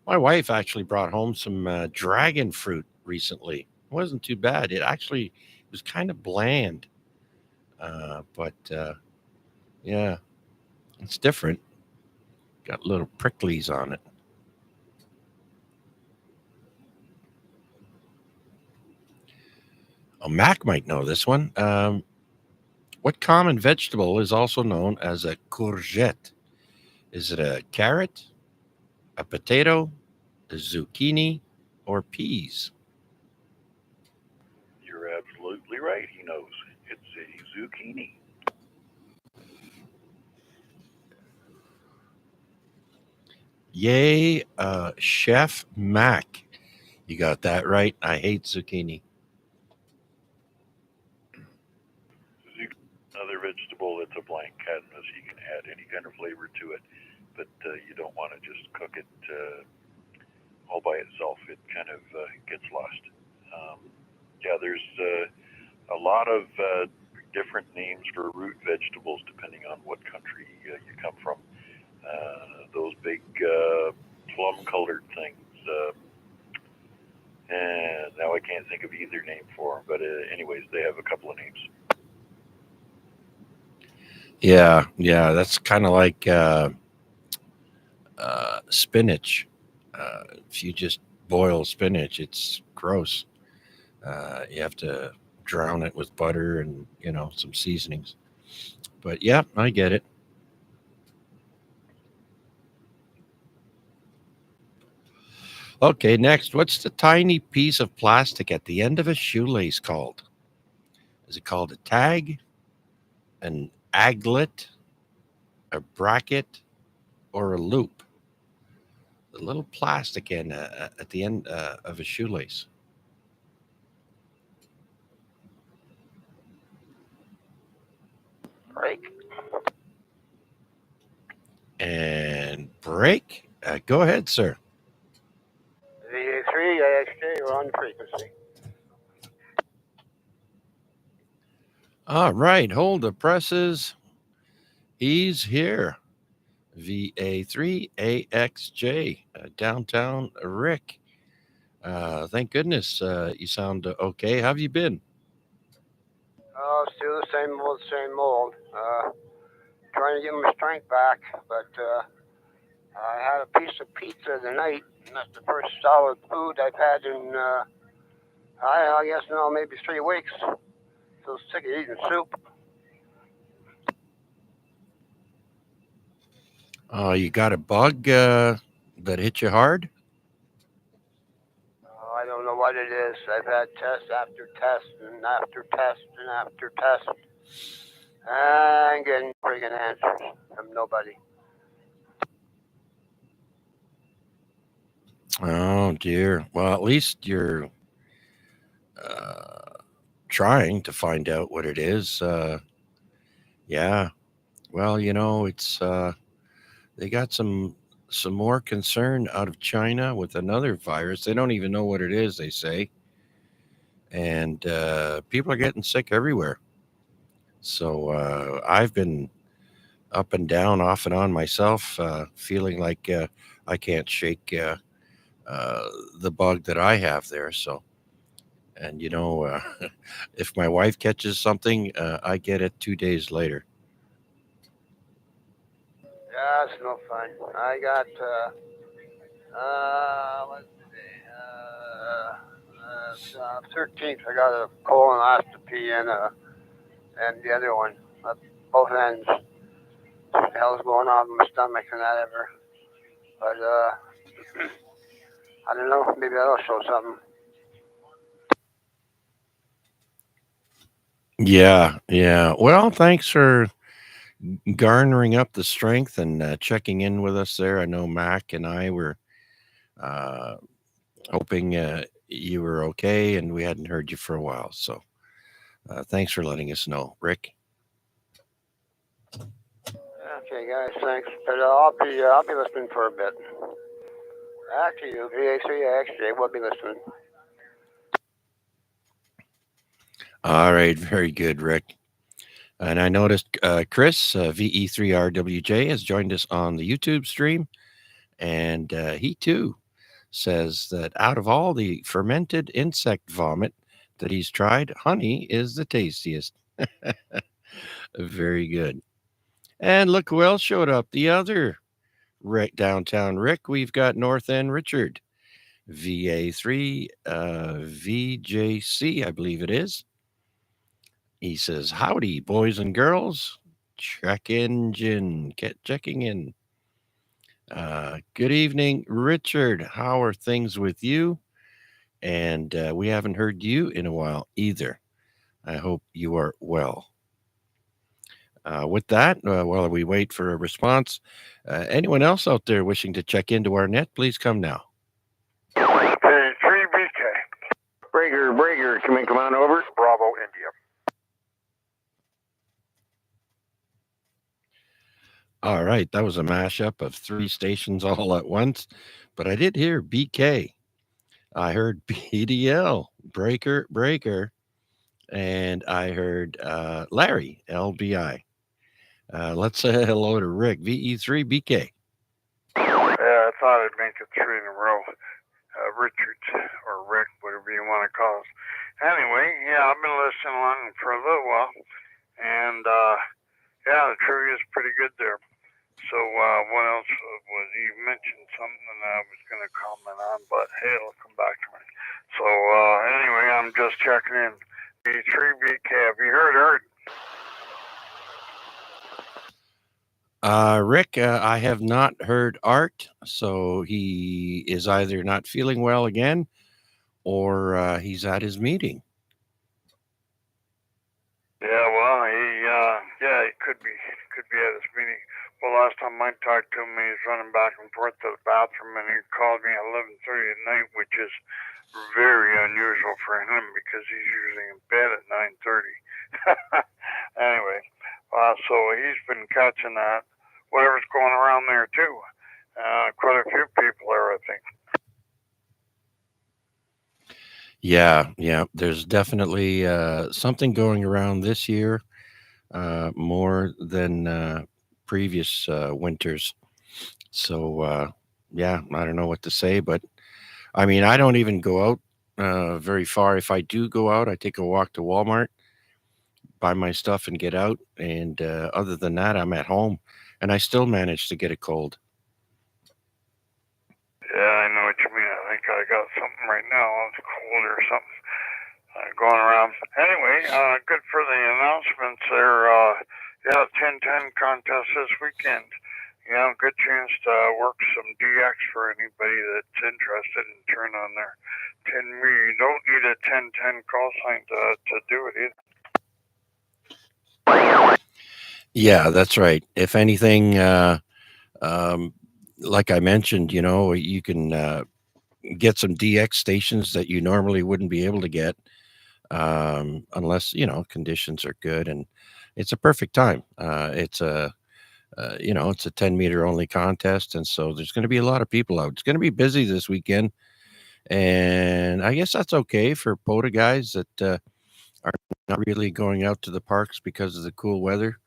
My wife actually brought home some dragon fruit recently. It wasn't too bad. It actually was kind of bland, but yeah, it's different. Got little pricklies on it. Oh, Mac might know this one. What common vegetable is also known as a courgette? Is it a carrot, a potato, a zucchini, or peas? You're absolutely right. He knows. It's a zucchini. Yay, Chef Mac. You got that right. I hate zucchini. Another vegetable that's a blank canvas. You can add any kind of flavor to it, but you don't want to just cook it all by itself. It kind of gets lost. Um, yeah, there's a lot of different names for root vegetables depending on what country you come from. Those big plum-colored things. And now I can't think of either name for them, but anyways, they have a couple of names. Yeah, yeah, that's kind of like spinach. If you just boil spinach, it's gross. You have to drown it with butter and some seasonings. But yeah, I get it. Okay, next, what's the tiny piece of plastic at the end of a shoelace called? Is it called a tag, an aglet, a bracket, or a loop? The little plastic end at the end of a shoelace. Break. And break. Go ahead, sir. VA3, AXJ, you're on frequency. All right, hold the presses. He's here. VA3AXJ, downtown Rick. Thank goodness you sound okay. How have you been? Oh, still the same old. Trying to get my strength back, but I had a piece of pizza tonight, and that's the first solid food I've had in, I guess now maybe 3 weeks. So sick of eating soup. You got a bug that hit you hard? I don't know what it is. I've had test after test and after test and after test. And getting friggin' answers from nobody. Oh, dear. Well, at least you're uh, trying to find out what it is. Yeah. Well, it's they got some more concern out of China with another virus. They don't even know what it is, they say. And people are getting sick everywhere. So I've been up and down, off and on myself, feeling like I can't shake uh, the bug that I have there. So, and if my wife catches something, I get it 2 days later. Yeah, it's no fun. I got, what's today? 13th, I got a colonoscopy and the other one, both ends. What the hell's going on with my stomach and that ever. But, I don't know, maybe that'll show something. Yeah, yeah. Well, thanks for garnering up the strength and checking in with us there. I know Mac and I were uh, hoping you were okay, and we hadn't heard you for a while. So thanks for letting us know, Rick. Okay, guys, thanks. But I'll be listening for a bit. Back to you, VA3XJ, we'll be listening. All right, very good, Rick. And I noticed Chris, VE3RWJ, has joined us on the YouTube stream. And he too says that out of all the fermented insect vomit that he's tried, honey is the tastiest. Very good. And look who else showed up. The other Rick, downtown Rick. We've got North End Richard, VA3 VJC, I believe it is. He says, howdy, boys and girls. Check engine. Get checking in. Good evening, Richard. How are things with you? And we haven't heard you in a while either. I hope you are well. With that, while we wait for a response, anyone else out there wishing to check into our net, please come now. Okay, 3BK. Breaker, come on over. Bravo, India. All right, that was a mashup of 3 stations all at once, but I did hear BK. I heard BDL, Breaker, and I heard Larry, LBI. Let's say hello to Rick, VE3BK. Yeah, I thought I'd make it 3 in a row. Richard, or Rick, whatever you want to call us. Anyway, yeah, I've been listening along for a little while, and yeah, the tree is pretty good there. So what else was you mentioned something I was going to comment on, but hey, it'll come back to me. So anyway, I'm just checking in. The 3BK, have you heard? Rick, I have not heard Art, so he is either not feeling well again or he's at his meeting. Yeah, well, he could be at his meeting. Well, last time I talked to him, he was running back and forth to the bathroom, and he called me at 11:30 at night, which is very unusual for him because he's usually in bed at 9:30. Anyway, so he's been catching that. Whatever's going around there too. Quite a few people there, I think. Yeah. There's definitely something going around this year more than previous winters. So, yeah, I don't know what to say, but I mean, I don't even go out very far. If I do go out, I take a walk to Walmart, buy my stuff, and get out. And other than that, I'm at home, and I still manage to get a cold. Yeah, I know what you mean. I think I got something right now. It's cold or something going around. Anyway, good for the announcements there. 10-10 contest this weekend. Good chance to work some DX for anybody that's interested in turn on their 10 meter. You don't need a 10-10 call sign to do it either. Yeah, that's right. If anything, like I mentioned, you can get some DX stations that you normally wouldn't be able to get unless conditions are good, and it's a perfect time. It's a 10-meter only contest, and so there's going to be a lot of people out. It's going to be busy this weekend, and I guess that's okay for POTA guys that are not really going out to the parks because of the cool weather.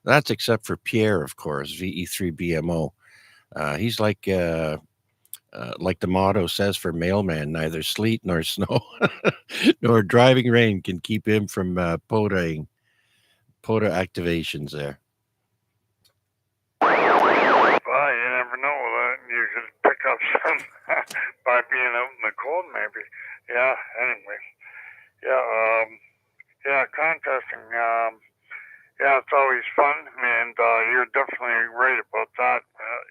That's except for Pierre, of course, VE3BMO. He's like the motto says for mailman, neither sleet nor snow nor driving rain can keep him from POTA activations there. Well, you never know. You could pick up some by being out in the cold, maybe. Yeah, anyway. Contesting. It's always fun, and you're definitely right about that.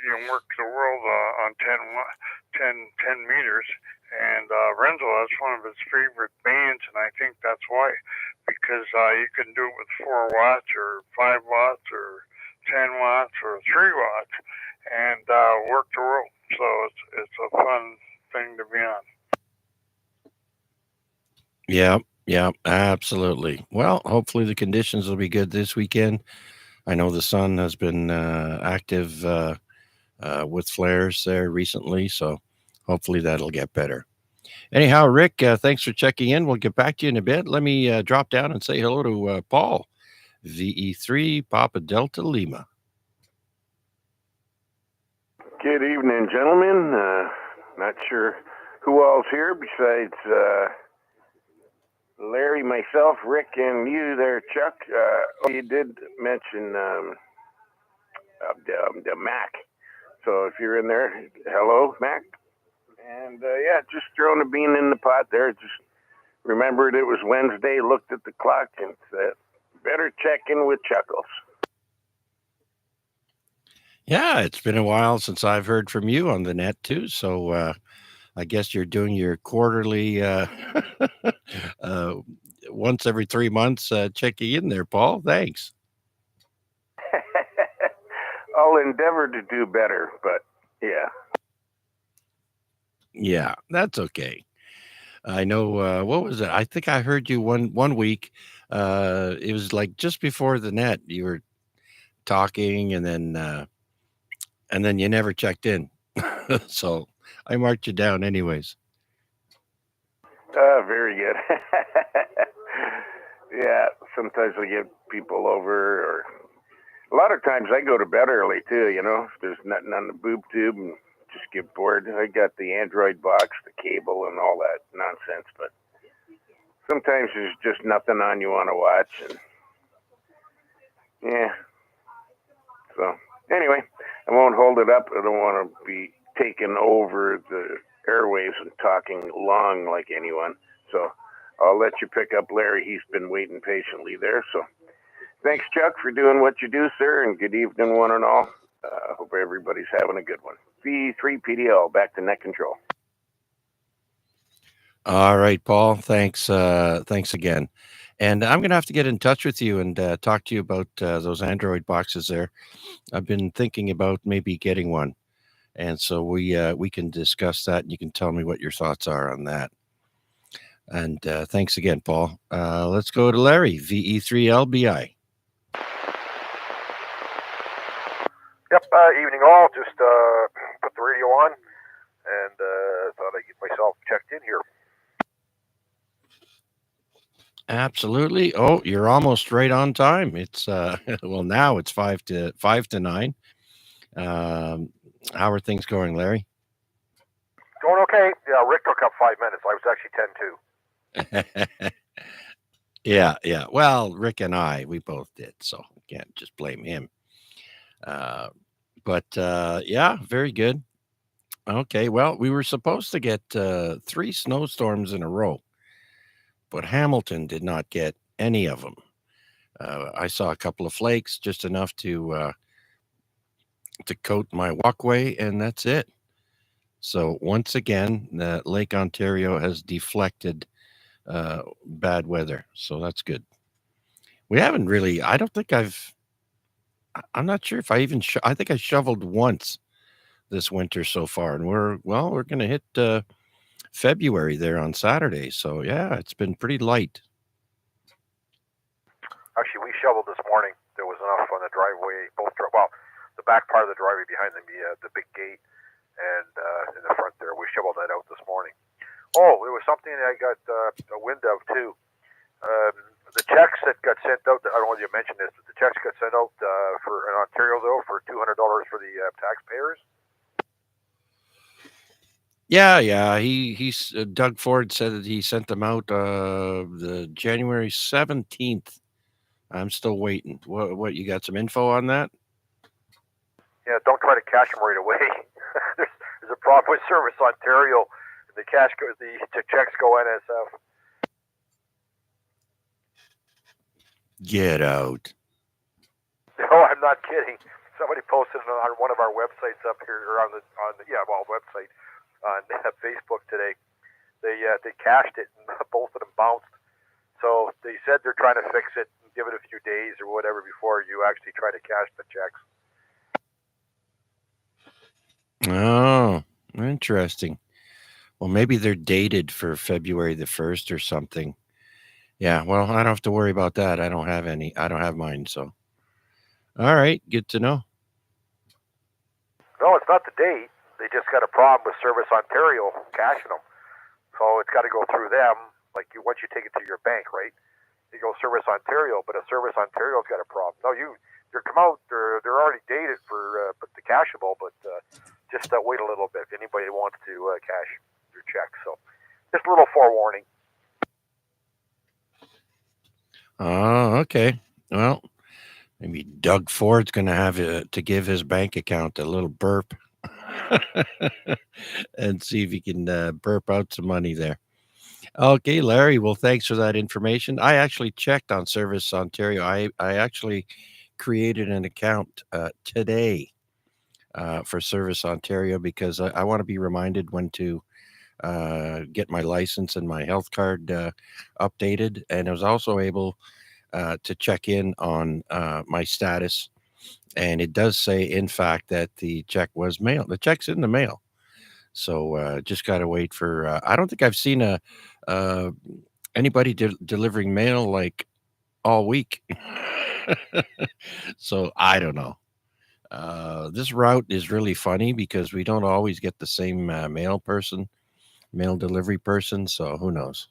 You can work the world on 10 meters, and Renzo, that's one of his favorite bands, and I think that's why, because you can do it with 4 watts or 5 watts or 10 watts or 3 watts, and work the world. So it's a fun thing to be on. Yeah, absolutely. Well, hopefully the conditions will be good this weekend. I know the sun has been active with flares there recently, so hopefully that'll get better. Anyhow, Rick, thanks for checking in. We'll get back to you in a bit. Let me drop down and say hello to Paul, VE3 Papa Delta Lima. Good evening, gentlemen. Not sure who all's here besides Larry, myself, Rick, and you there, Chuck. You did mention the Mac. So if you're in there, hello, Mac. And just throwing a bean in the pot there. Just remembered it was Wednesday, looked at the clock, and said, better check in with Chuckles. Yeah, it's been a while since I've heard from you on the net too. So I guess you're doing your quarterly, once every 3 months checking in there, Paul. Thanks. I'll endeavor to do better, but yeah. Yeah, that's okay. I know. What was it? I think I heard you one week. It was like just before the net. You were talking, and then you never checked in. So I marked you down, anyways. Very good. Yeah, sometimes we get people over, or a lot of times I go to bed early too. If there's nothing on the boob tube and just get bored. I got the Android box, the cable, and all that nonsense, but sometimes there's just nothing on you want to watch, and yeah, anyway, I won't hold it up. I don't want to be taking over the airwaves and talking long like anyone. So I'll let you pick up Larry. He's been waiting patiently there. So thanks, Chuck, for doing what you do, sir, and good evening, one and all. Hope everybody's having a good one. V3PDL, back to net control. All right, Paul. Thanks. Thanks again. And I'm going to have to get in touch with you and talk to you about those Android boxes there. I've been thinking about maybe getting one. And so we can discuss that, and you can tell me what your thoughts are on that. And thanks again, Paul. Let's go to Larry, VE3LBI. Yep, evening all. Just put the radio on and thought I'd get myself checked in here. Absolutely. Oh, you're almost right on time. It's well, now it's 5 to 9. How are things going, Larry? Going okay. Yeah, Rick took up 5 minutes. I was actually 10 too. Yeah. Well, Rick and we both did, so can't just blame him. But yeah, very good. Okay, well, we were supposed to get 3 snowstorms in a row, but Hamilton did not get any of them. I saw a couple of flakes, just enough to coat my walkway, and that's it. So once again, Lake Ontario has deflected bad weather, so that's good. We haven't really. I don't think I'm not sure if I even. I think I shoveled once this winter so far, and we're going to hit February there on Saturday. So yeah, it's been pretty light. Actually, we shoveled this morning. There was enough on the driveway, the back part of the driveway behind the big gate, and in the front there. We shoveled that out this morning. Oh, it was something that I got a wind of too. The checks that got sent out, I don't know if you mentioned this, but the checks got sent out for in Ontario though for $200 for the taxpayers. Yeah. He's Doug Ford said that he sent them out the January 17th. I'm still waiting. What you got some info on that? Yeah, don't try to cash them right away. there's a problem with Service Ontario. The checks go NSF. Get out. No, I'm not kidding. Somebody posted it on one of our websites up here, or on the website on Facebook today. They cashed it, and both of them bounced. So they said they're trying to fix it and give it a few days or whatever before you actually try to cash the checks. Oh, interesting. Well, maybe they're dated for February the 1st or something. Yeah, well, I don't have to worry about that. I don't have any. I don't have mine, so. All right, good to know. No, it's not the date. They just got a problem with Service Ontario cashing them. So it's got to go through them. Like once you take it to your bank, right? You go Service Ontario, but a Service Ontario's got a problem. No, they're come out. They're already dated for the cashable, but just wait a little bit if anybody wants to cash your check. So just a little forewarning. Oh, okay. Well, maybe Doug Ford's going to have to give his bank account a little burp and see if he can burp out some money there. Okay, Larry. Well, thanks for that information. I actually checked on Service Ontario. I actually created an account today for Service Ontario because I want to be reminded when to get my license and my health card updated. And I was also able to check in on my status. And it does say, in fact, that the check was mailed. The check's in the mail. So just got to wait for, I don't think I've seen anybody delivering mail like all week. So I don't know. This route is really funny because we don't always get the same mail delivery person. So who knows?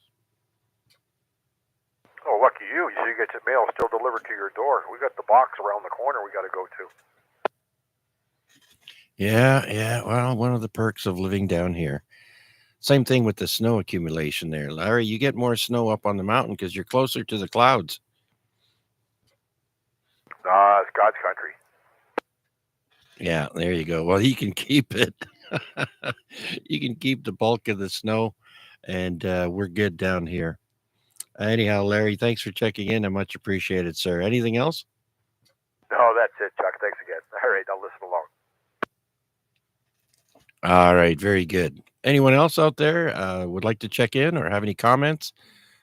Oh, lucky you. So you get your mail still delivered to your door. We got the box around the corner we got to go to. Yeah. Well, one of the perks of living down here. Same thing with the snow accumulation there, Larry. You get more snow up on the mountain because you're closer to the clouds. It's God's country. Yeah, there you go. Well, he can keep it. You can keep the bulk of the snow, and we're good down here. Anyhow, Larry, thanks for checking in. I much appreciated, sir. Anything else? No, that's it, Chuck. Thanks again. All right, I'll listen along. All right, very good. Anyone else out there would like to check in or have any comments?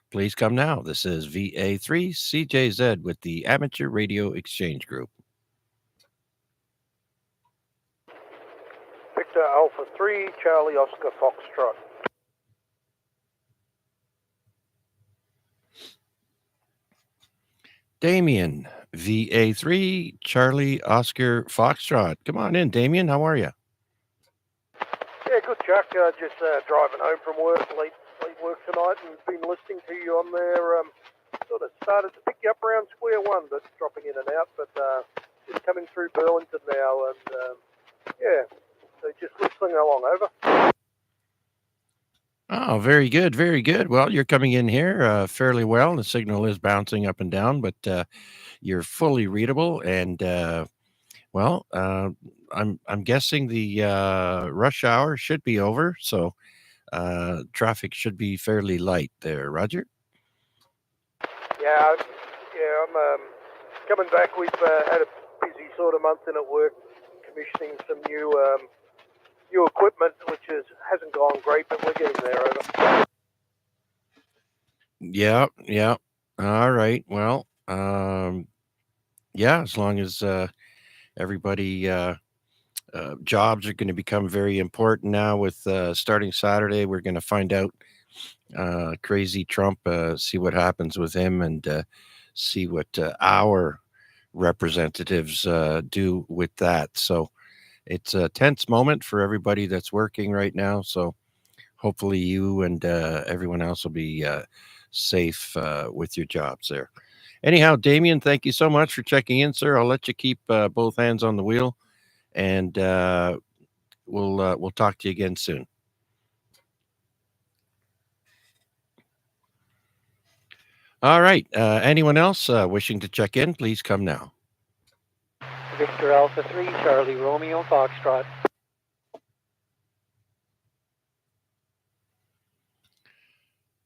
Please come now. This is VA3CJZ with the Amateur Radio Exchange Group. Victor Alpha 3, Charlie Oscar Foxtrot. Damien, VA3, Charlie Oscar Foxtrot. Come on in, Damien. How are you? Yeah, good, Chuck. Just driving home from work, late work tonight, and been listening to you on there. Sort of started to pick you up around square one, but dropping in and out. But just coming through Burlington now, and yeah, so just listening along. Over. Oh, very good, very good. Well, you're coming in here fairly well. The signal is bouncing up and down, but you're fully readable. And I'm guessing the rush hour should be over, so traffic should be fairly light there. Roger. Yeah, I'm coming back. We've had a busy sort of month in at work, commissioning some new equipment, which hasn't gone great, but we're getting there. Over. Yeah. All right. Well, yeah, as long as everybody jobs are going to become very important now with starting Saturday. We're going to find out crazy Trump, see what happens with him, and see what our representatives do with that. So it's a tense moment for everybody that's working right now. So hopefully you and everyone else will be safe with your jobs there. Anyhow, Damien, thank you so much for checking in, sir. I'll let you keep both hands on the wheel, and we'll talk to you again soon. All right. Anyone else wishing to check in, please come now. Victor Alpha 3, Charlie Romeo Foxtrot.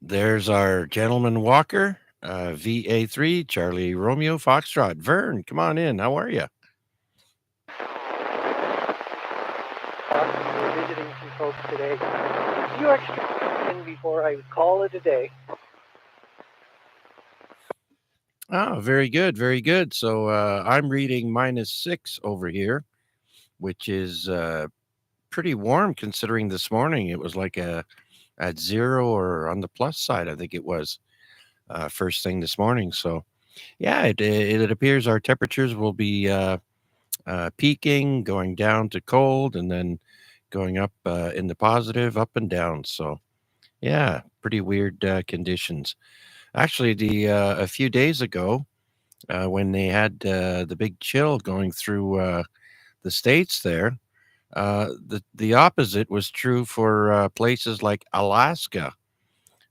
There's our gentleman walker, VA3, Charlie Romeo Foxtrot. Vern, come on in. How are you? We're visiting some folks today. You actually in before I call it a day. Oh, very good. Very good. So I'm reading -6 over here, which is pretty warm considering this morning it was like at 0 or on the plus side, I think it was first thing this morning. So yeah, it appears our temperatures will be peaking, going down to cold, and then going up in the positive, up and down. So yeah, pretty weird conditions. Actually, a few days ago, when they had the big chill going through the states there, the opposite was true for places like Alaska.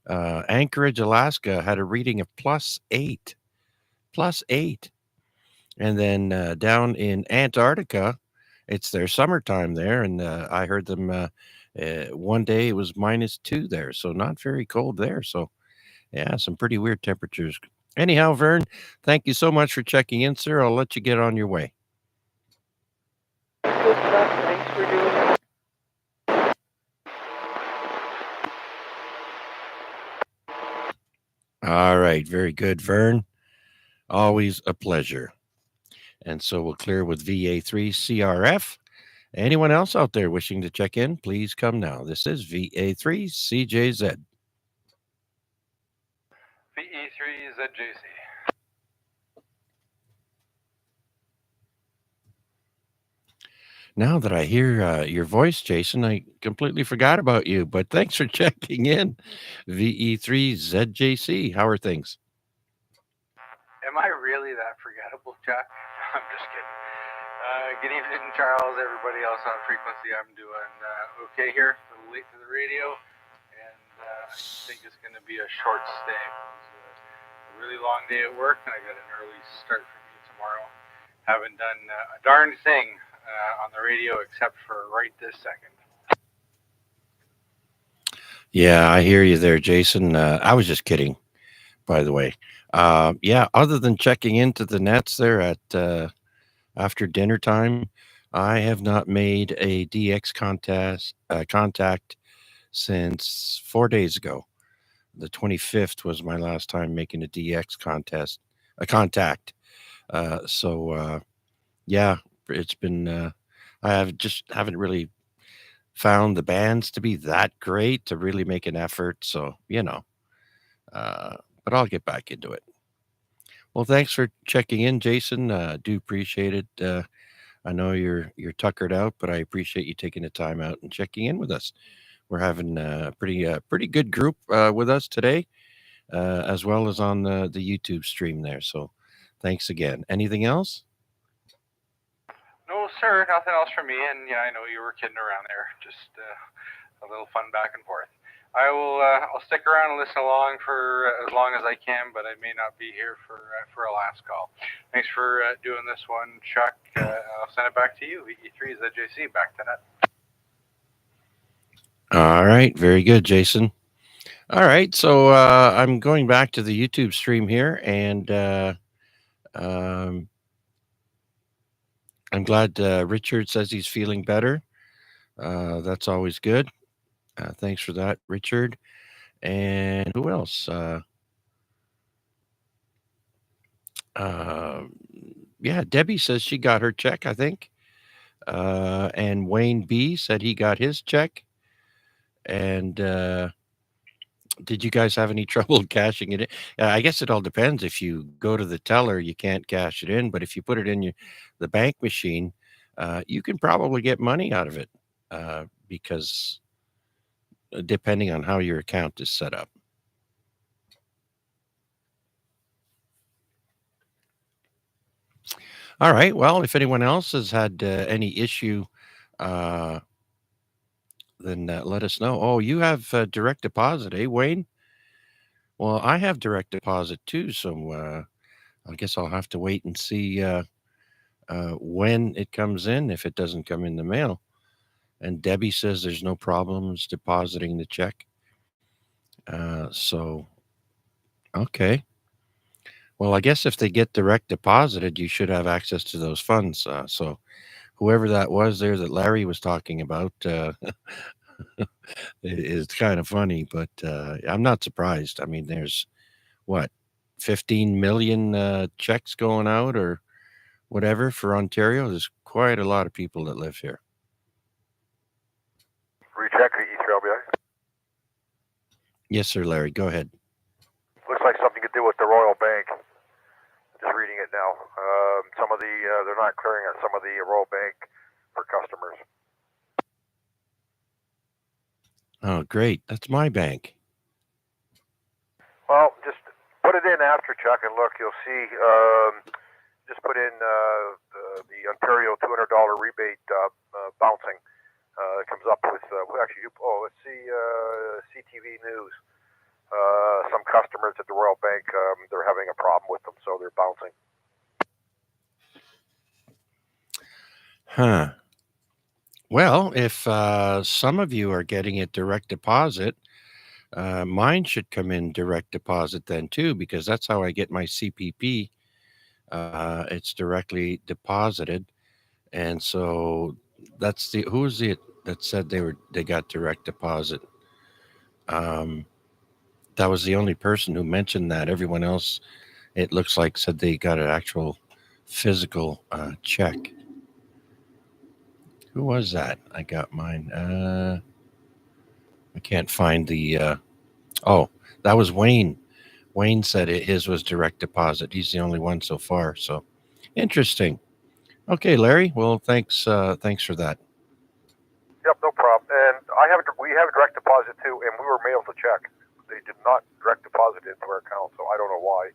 Anchorage, Alaska had a reading of +8, +8. And then down in Antarctica, it's their summertime there, and I heard them one day it was -2 there, so not very cold there. So yeah, some pretty weird temperatures. Anyhow, Vern, thank you so much for checking in, sir. I'll let you get on your way. Good stuff. Thanks for doing it. All right, very good, Vern. Always a pleasure. And so we'll clear with VA3 CRF. Anyone else out there wishing to check in, please come now. This is VA3 CJZ. VE3 ZJC. Now that I hear your voice, Jason, I completely forgot about you, but thanks for checking in. VE3 ZJC, how are things? Am I really that forgettable, Chuck? I'm just kidding. Good evening, Charles, everybody else on frequency. I'm doing okay here. A little late to the radio, and I think it's going to be a short stay. It's a really long day at work, and I got an early start for me tomorrow. Haven't done a darn thing on the radio except for right this second. Yeah, I hear you there, Jason. I was just kidding, by the way. Yeah, other than checking into the nets there at after dinner time, I have not made a DX contact since 4 days ago. The 25th was my last time making a DX a contact. So yeah, it's been. I have just haven't really found the bands to be that great to really make an effort. So uh, but I'll get back into it. Well, thanks for checking in, Jason. Do appreciate it. I know you're tuckered out, but I appreciate you taking the time out and checking in with us. We're having a pretty good group with us today, as well as on the YouTube stream there. So, thanks again. Anything else? No, sir, nothing else from me. And yeah, I know you were kidding around there. Just a little fun back and forth. I will. I'll stick around and listen along for as long as I can, but I may not be here for a last call. Thanks for doing this one, Chuck. I'll send it back to you. E3 ZJC, back to net. All right, very good, Jason. All right, so I'm going back to the YouTube stream here, and um, I'm glad Richard says he's feeling better. That's always good. Thanks for that, Richard. And who else? Uh, yeah, Debbie says she got her check, I think. And Wayne B said he got his check. And did you guys have any trouble cashing it in? I guess it all depends. If you go to the teller, you can't cash it in. But if you put it in the bank machine, you can probably get money out of it because depending on how your account is set up. All right. Well, if anyone else has had any issue, uh, then let us know. Oh, you have direct deposit, eh, Wayne? Well, I have direct deposit too, so I guess I'll have to wait and see when it comes in if it doesn't come in the mail. And Debbie says there's no problems depositing the check. So, okay. Well, I guess if they get direct deposited, you should have access to those funds. So, whoever that was there that Larry was talking about is kind of funny, but I'm not surprised. I mean, there's what, 15 million checks going out or whatever for Ontario. There's quite a lot of people that live here. Recheck the E3LBI. Yes, sir, Larry. Go ahead. Looks like something to do with the Royal Bank. Just reading it now. Some of the they're not clearing at some of the Royal Bank for customers. Oh, great. That's my bank. Well, just put it in after, Chuck, and look, you'll see. Just put in the Ontario $200 rebate bouncing. It comes up with actually. Oh, let's see. CTV News. Some customers at the Royal Bank, they're having a problem with them, so they're bouncing. Huh. Well, if some of you are getting it direct deposit, mine should come in direct deposit then too, because that's how I get my CPP. It's directly deposited, and so that's who was it that said they got direct deposit? That was the only person who mentioned that. Everyone else, it looks like, said they got an actual physical check. Who was that? I got mine. I can't find the. Oh, that was Wayne. Wayne said his was direct deposit. He's the only one so far. So interesting. Okay, Larry. Well, thanks. Thanks for that. Yep, no problem. And we have a direct deposit too, and we were mailed a check. They did not direct deposit into our account, so I don't know why,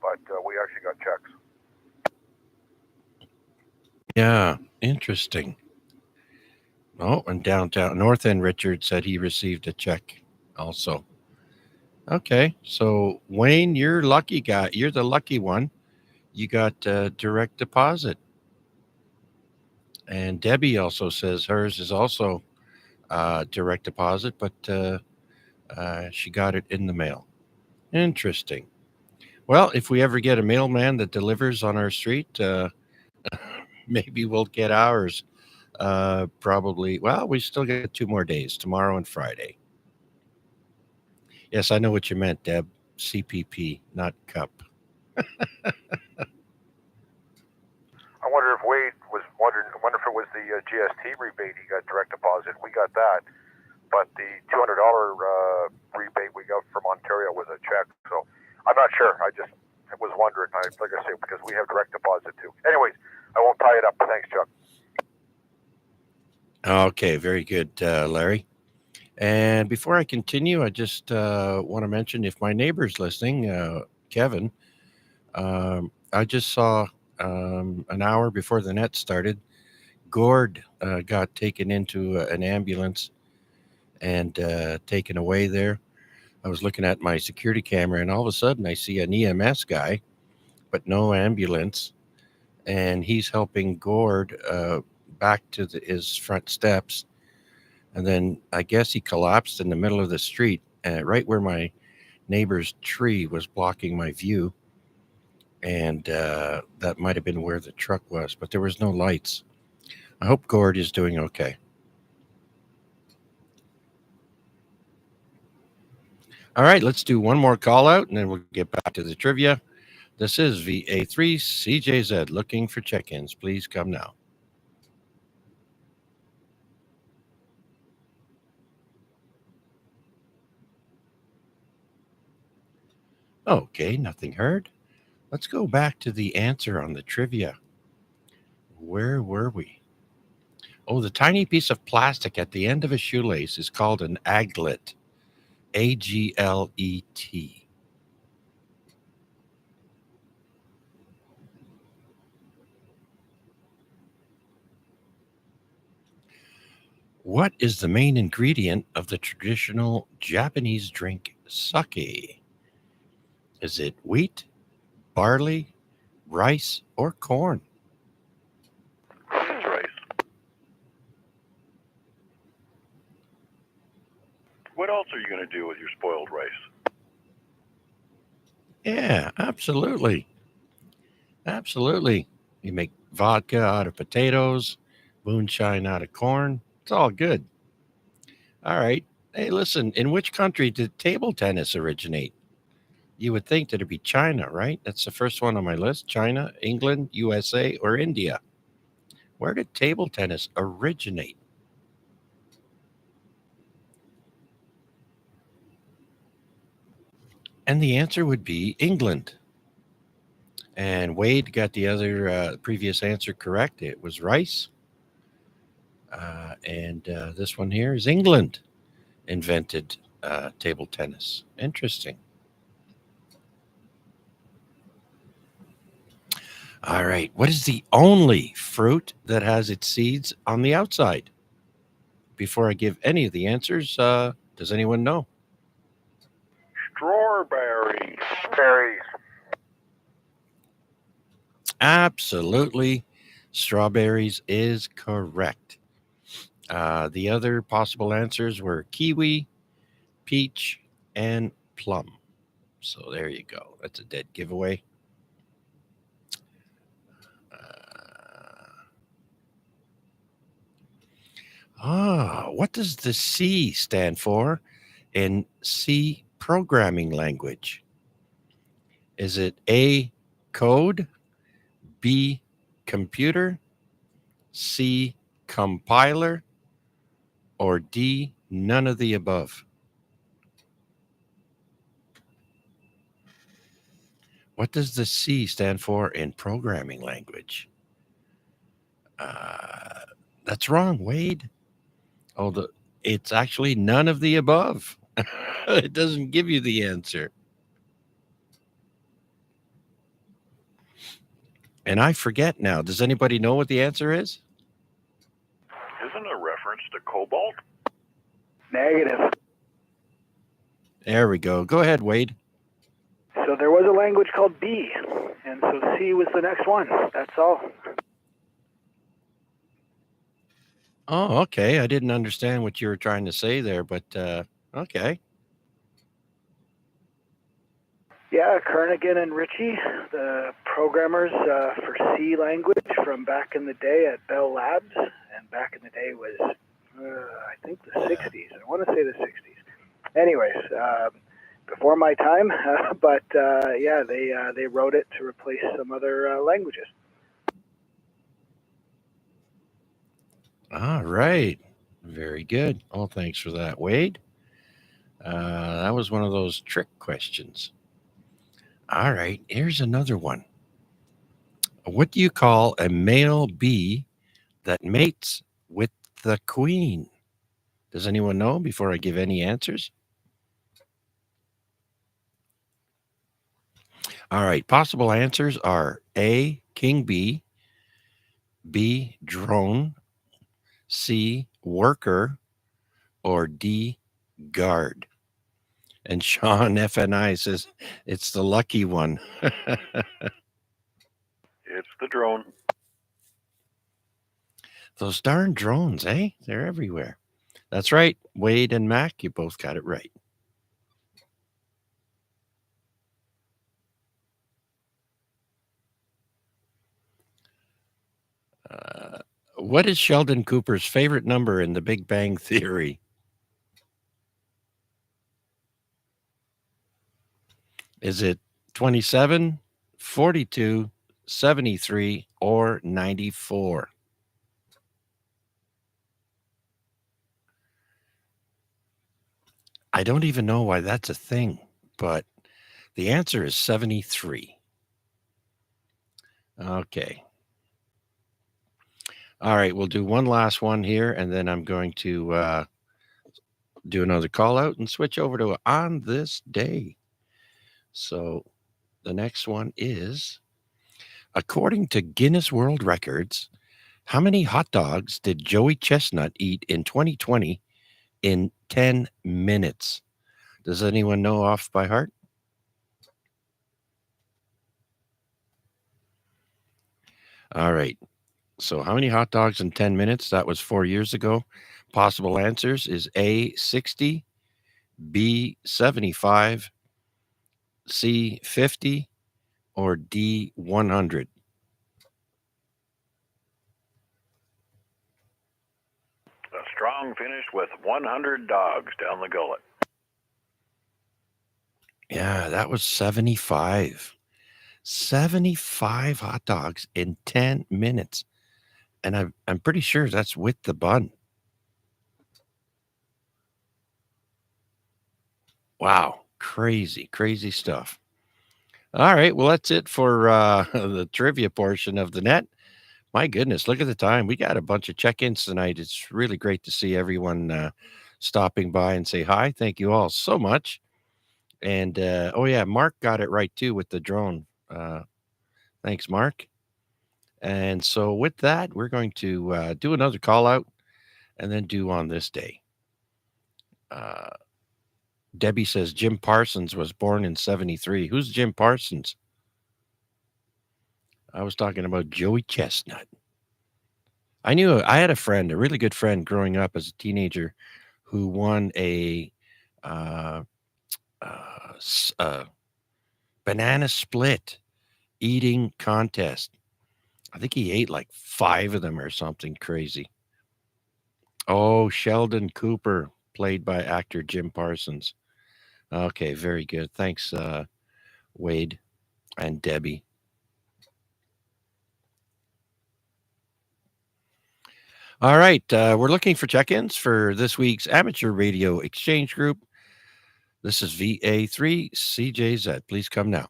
but we actually got checks. Yeah, interesting. Oh, and downtown North End Richard said he received a check also. Okay, so Wayne, you're lucky guy. You're the lucky one. You got direct deposit, And Debbie also says hers is also direct deposit, but she got it in the mail. Interesting. Well, if we ever get a mailman that delivers on our street, maybe we'll get ours. Probably. Well, we still get 2 more days, tomorrow and Friday. Yes, I know what you meant, Deb. CPP, not cup. I wonder if Wade was wondering. I wonder if it was the GST rebate he got direct deposit. We got that, but the $200 rebate we got from Ontario was a check. So I'm not sure. I just was wondering. Like I say, because we have direct deposit too. Anyways, I won't tie it up. Thanks, Chuck. Okay, very good, Larry. And before I continue, I just want to mention if my neighbor's listening, Kevin, I just saw an hour before the net started, Gord got taken into an ambulance and taken away there. I was looking at my security camera, and all of a sudden I see an EMS guy, but no ambulance, and he's helping Gord back to his front steps. And then I guess he collapsed in the middle of the street, right where my neighbor's tree was blocking my view. And that might have been where the truck was, but there was no lights. I hope Gord is doing okay. All right, let's do one more call out, and then we'll get back to the trivia. This is VA3CJZ looking for check-ins. Please come now. Okay, nothing heard. Let's go back to the answer on the trivia. Where were we? Oh, the tiny piece of plastic at the end of a shoelace is called an aglet. AGLET. What is the main ingredient of the traditional Japanese drink sake? Is it wheat, barley, rice, or corn? It's rice. What else are you going to do with your spoiled rice? Yeah, absolutely. Absolutely. You make vodka out of potatoes, moonshine out of corn. It's all good. All right. Hey, listen, in which country did table tennis originate? You would think that it'd be China, right? That's the first one on my list. China, England, USA, or India. Where did table tennis originate? And the answer would be England. And Wade got the other previous answer correct. It was rice. And this one here is England invented table tennis. Interesting. All right. What is the only fruit that has its seeds on the outside? Before I give any of the answers, does anyone know? Strawberries. Berries. Absolutely. Strawberries is correct. The other possible answers were kiwi, peach, and plum. So there you go. That's a dead giveaway. What does the C stand for in C programming language? Is it A, code, B, computer, C, compiler, or D, none of the above? What does the C stand for in programming language? That's wrong, Wade. Oh, it's actually none of the above. It doesn't give you the answer. And I forget now. Does anybody know what the answer is? Isn't a reference to cobalt? Negative. There we go. Go ahead, Wade. So there was a language called B, and so C was the next one. That's all. Oh, okay. I didn't understand what you were trying to say there, but okay. Yeah, Kernigan and Ritchie, the programmers for C language from back in the day at Bell Labs, and back in the day was, I think, the 60s. I want to say the 60s. Anyways, before my time, but yeah, they wrote it to replace some other languages. All right. Very good. Oh, thanks for that, Wade. That was one of those trick questions. All right. Here's another one. What do you call a male bee that mates with the queen? Does anyone know before I give any answers? All right. Possible answers are A, king bee, B, drone, C, worker, or D, guard. And Sean FNI says it's the lucky one. It's the drone. Those darn drones, eh? They're everywhere. That's right. Wade and Mac, you both got it right. What is Sheldon Cooper's favorite number in The Big Bang Theory? Is it 27, 42, 73, or 94? I don't even know why that's a thing, but the answer is 73. Okay. All right, we'll do one last one here, and then I'm going to do another call out and switch over to On This Day. So the next one is, according to Guinness World Records, how many hot dogs did Joey Chestnut eat in 2020 in 10 minutes? Does anyone know off by heart? All right. So how many hot dogs in 10 minutes? That was 4 years ago. Possible answers is A, 60, B, 75, C, 50, or D, 100. A strong finish with 100 dogs down the gullet. Yeah, that was 75. 75 hot dogs in 10 minutes. And I'm pretty sure that's with the bun. Wow. Crazy, crazy stuff. All right. Well, that's it for the trivia portion of the net. My goodness, look at the time. We got a bunch of check-ins tonight. It's really great to see everyone stopping by and say hi. Thank you all so much. And oh yeah, Mark got it right too with the drone. Thanks, Mark. And so with that, we're going to do another call out and then do On This Day. Debbie says Jim Parsons was born in 73. Who's Jim Parsons? I was talking about Joey Chestnut. I had a friend, a really good friend growing up as a teenager who won a banana split eating contest. I think he ate like 5 of them or something crazy. Oh, Sheldon Cooper, played by actor Jim Parsons. Okay, very good. Thanks, Wade and Debbie. All right, we're looking for check-ins for this week's Amateur Radio Exchange Group. This is VA3CJZ. Please come now.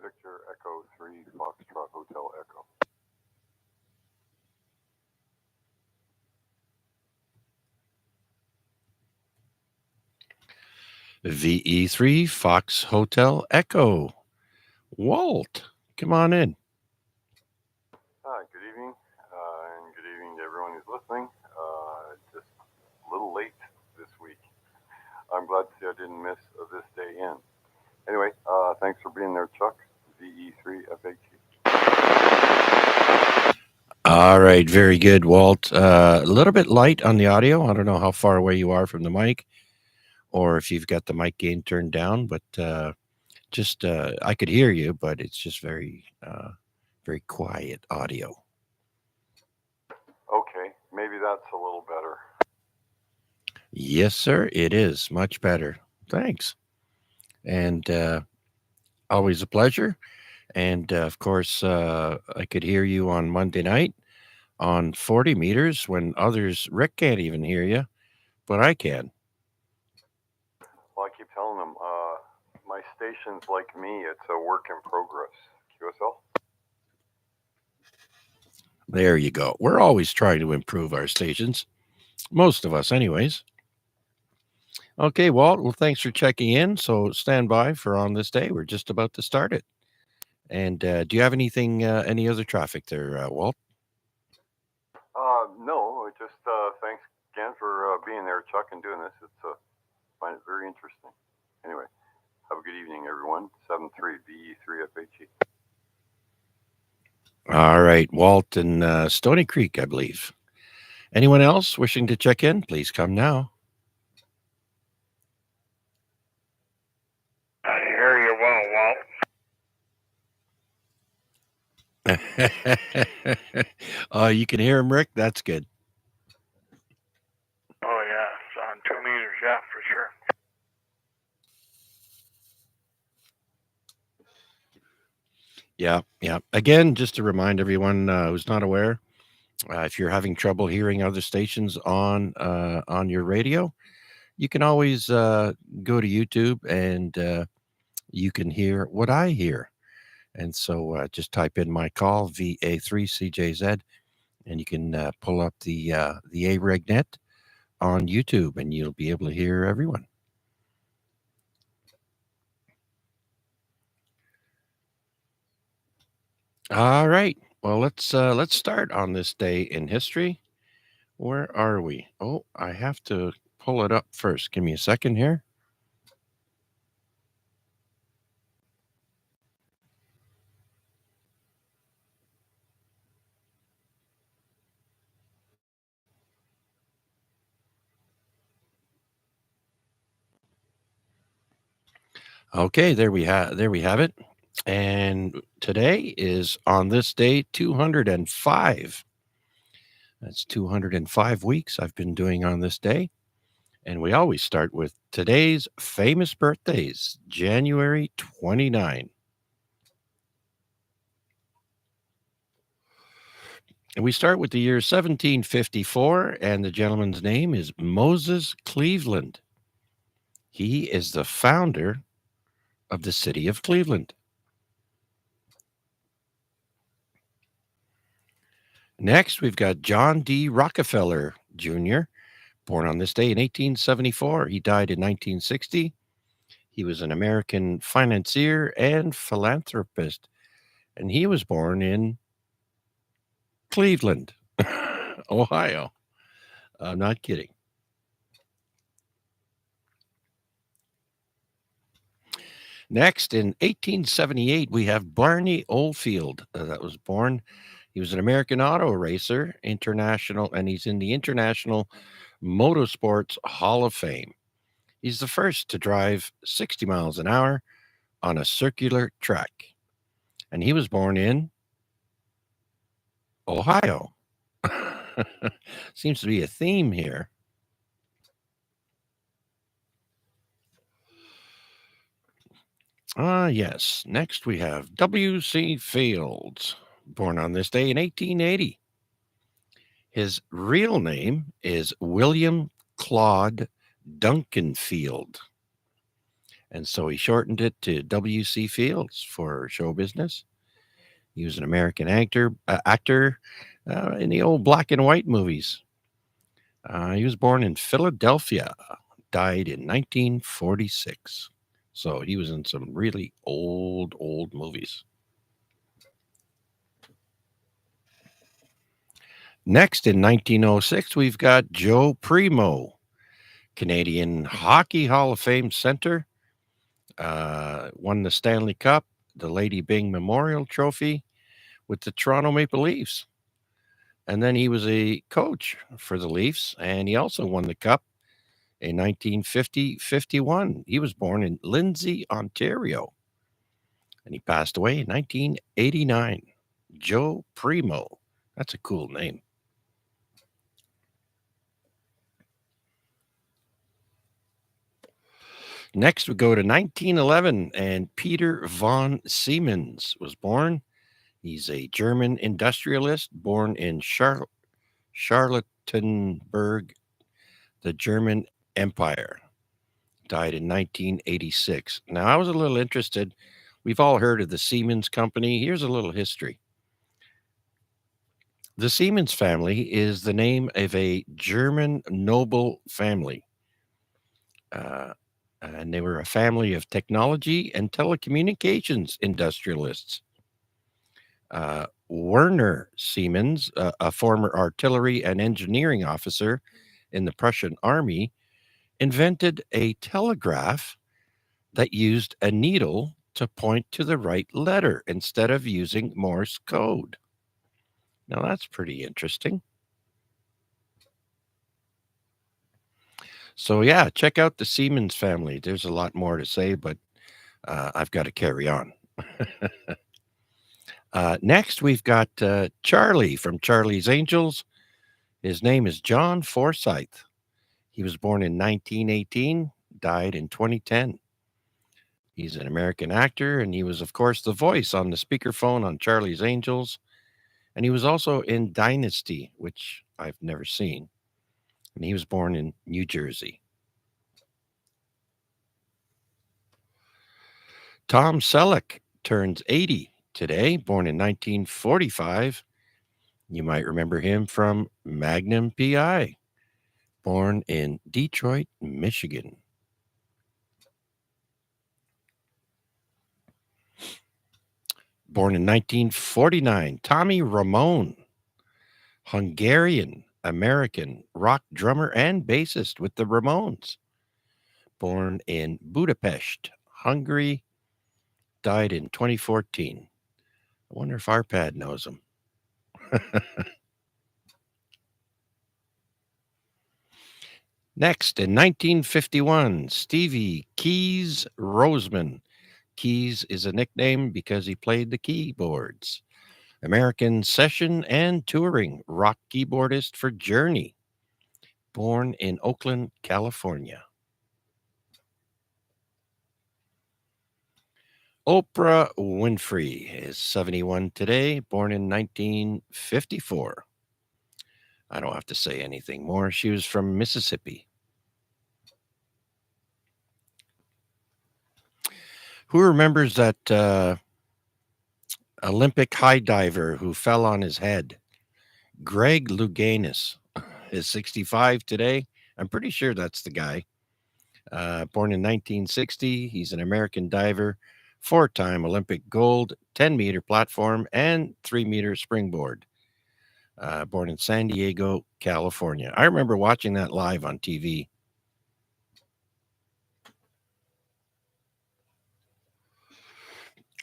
Victor Echo 3 Foxtrot Hotel Echo. VE3 Fox Hotel Echo. Walt, come on in. Hi, good evening, and good evening to everyone who's listening. Just a little late this week. I'm glad to see I didn't miss this day in. Anyway, thanks for being there, Chuck. VE3 FAQ. All right, very good, Walt. A little bit light on the audio. I don't know how far away you are from the mic, or if you've got the mic gain turned down, but just I could hear you, but it's just very quiet audio. Okay, maybe that's a little better. Yes, sir, it is much better. Thanks, and always a pleasure. And of course, I could hear you on Monday night on 40 meters when others, Rick can't even hear you, but I can. Well, I keep telling them, my station's like me. It's a work in progress. QSL? There you go. We're always trying to improve our stations, most of us, anyways. Okay, Walt, well, thanks for checking in. So stand by for on this day. We're just about to start it. And do you have anything, any other traffic there, Walt? No, just thanks again for being there, Chuck, and doing this. It's find it very interesting. Anyway, have a good evening, everyone. 73VE3FHE. All right, Walt in Stony Creek, I believe. Anyone else wishing to check in? Please come now. I hear you well, Walt. You can hear him, Rick. That's good. Oh, yeah, it's on 2 meters, yeah, for sure. Yeah. Again, just to remind everyone who's not aware, if you're having trouble hearing other stations on your radio, you can always go to YouTube and you can hear what I hear. And so just type in my call VA3CJZ, and you can pull up the AREG net on YouTube, and you'll be able to hear everyone. All right. Well, let's start on this day in history. Where are we? Oh, I have to pull it up first. Give me a second here. Okay, there we have it. And today is on this day 205. That's 205 weeks I've been doing on this day. And we always start with today's famous birthdays, January 29. And we start with the year 1754, and the gentleman's name is Moses Cleveland. He is the founder of the city of Cleveland. Next, we've got John D. Rockefeller Jr., born on this day in 1874. He died in 1960. He was an American financier and philanthropist, and he was born in Cleveland, Ohio. I'm not kidding. Next, in 1878, we have Barney Oldfield that was born. He was an American auto racer, international, and he's in the International Motorsports Hall of Fame. He's the first to drive 60 miles an hour on a circular track. And he was born in Ohio. Seems to be a theme here. Yes. Next, we have W.C. Fields, born on this day in 1880. His real name is William Claude Duncanfield. And so he shortened it to W.C. Fields for show business. He was an American actor in the old black and white movies. He was born in Philadelphia, died in 1946. So he was in some really old movies. Next, in 1906, we've got Joe Primo, Canadian Hockey Hall of Fame center. Won the Stanley Cup, the Lady Byng Memorial Trophy with the Toronto Maple Leafs. And then he was a coach for the Leafs, and he also won the Cup in 1950-51. He was born in Lindsay, Ontario, and he passed away in 1989. Joe Primo. That's a cool name. Next, we go to 1911, and Peter von Siemens was born. He's a German industrialist born in Charlottenburg, the German Empire. Died in 1986. Now, I was a little interested. We've all heard of the Siemens Company. Here's a little history. The Siemens family is the name of a German noble family. And they were a family of technology and telecommunications industrialists. Werner Siemens, a former artillery and engineering officer in the Prussian army, invented a telegraph that used a needle to point to the right letter instead of using Morse code. Now, that's pretty interesting. So, yeah, check out the Siemens family. There's a lot more to say, but I've got to carry on. Next, we've got Charlie from Charlie's Angels. His name is John Forsyth. He was born in 1918, died in 2010. He's an American actor, and he was, of course, the voice on the speakerphone on Charlie's Angels. And he was also in Dynasty, which I've never seen. And he was born in New Jersey. Tom Selleck turns 80 today, born in 1945. You might remember him from Magnum PI, born in Detroit, Michigan. Born in 1949, Tommy Ramone, Hungarian American rock drummer and bassist with the Ramones. Born in Budapest, Hungary, died in 2014. I wonder if Arpad knows him. Next, in 1951, Stevie Keys Roseman. Keys is a nickname because he played the keyboards. American session and touring rock keyboardist for Journey. Born in Oakland, California. Oprah Winfrey is 71 today, born in 1954. I don't have to say anything more. She was from Mississippi. Who remembers that Olympic high diver who fell on his head? Greg Louganis is 65 today. I'm pretty sure that's the guy. Born in 1960, he's an American diver, 4-time Olympic gold, 10-meter platform, and 3-meter springboard. Born in San Diego, California. I remember watching that live on TV.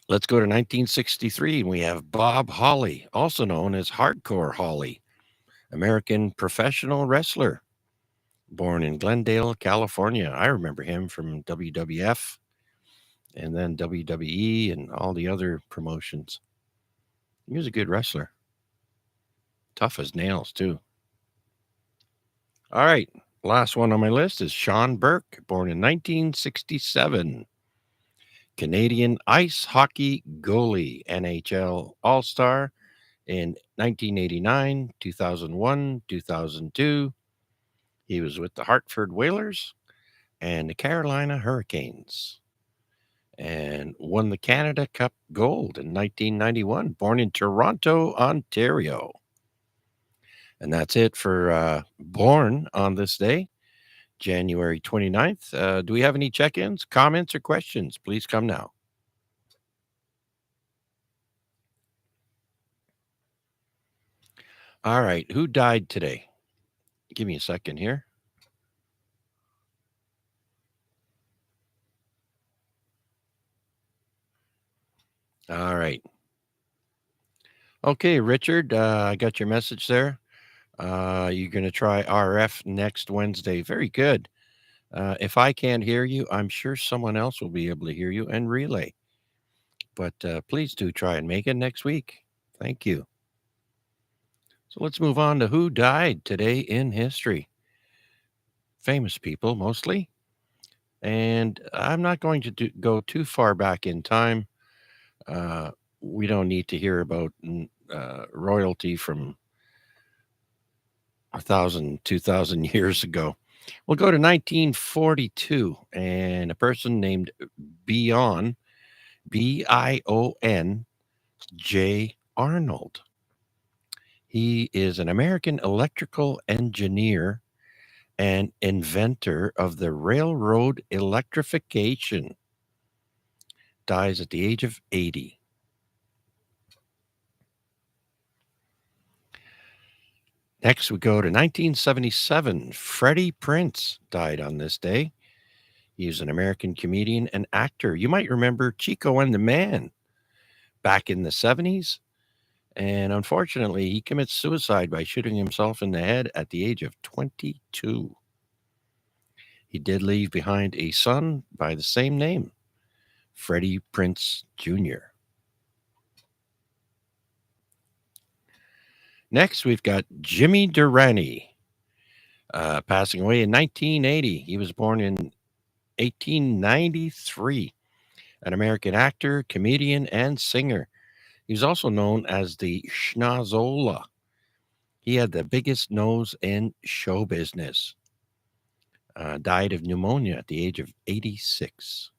Let's go to 1963, and we have Bob Holly, also known as Hardcore Holly, American professional wrestler, born in Glendale, California. I remember him from WWF and then WWE and all the other promotions. He was a good wrestler. Tough as nails, too. All right. Last one on my list is Sean Burke, born in 1967. Canadian ice hockey goalie, NHL All-Star in 1989, 2001, 2002. He was with the Hartford Whalers and the Carolina Hurricanes and won the Canada Cup gold in 1991, born in Toronto, Ontario. And that's it for Born on this day, January 29th. Do we have any check-ins, comments, or questions? Please come now. All right. Who died today? Give me a second here. All right. Okay, Richard, I got your message there. You're going to try RF next Wednesday. Very good. If I can't hear you, I'm sure someone else will be able to hear you and relay. But please do try and make it next week. Thank you. So let's move on to who died today in history. Famous people mostly. And I'm not going to go too far back in time. Uh, we don't need to hear about royalty from 1,000, 2,000 years ago. We'll go to 1942 and a person named Bion, Bion J. Arnold. He is an American electrical engineer and inventor of the railroad electrification. Dies at the age of 80. Next, we go to 1977. Freddie Prinze died on this day. He is an American comedian and actor. You might remember Chico and the Man back in the 70s. And unfortunately, he commits suicide by shooting himself in the head at the age of 22. He did leave behind a son by the same name, Freddie Prinze Jr. Next, we've got Jimmy Durante, passing away in 1980. He was born in 1893, an American actor, comedian, and singer. He was also known as the Schnozola. He had the biggest nose in show business. Died of pneumonia at the age of 86.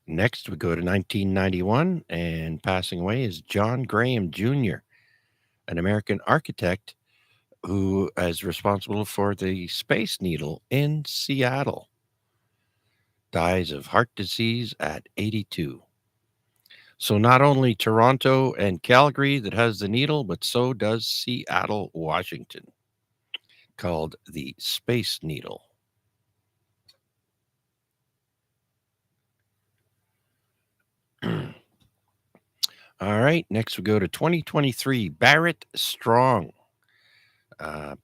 Next, we go to 1991, and passing away is John Graham Jr., an American architect who is responsible for the Space Needle in Seattle. Dies of heart disease at 82. So not only Toronto and Calgary that has the needle, but so does Seattle, Washington, called the Space Needle. All right, next we go to 2023. Barrett Strong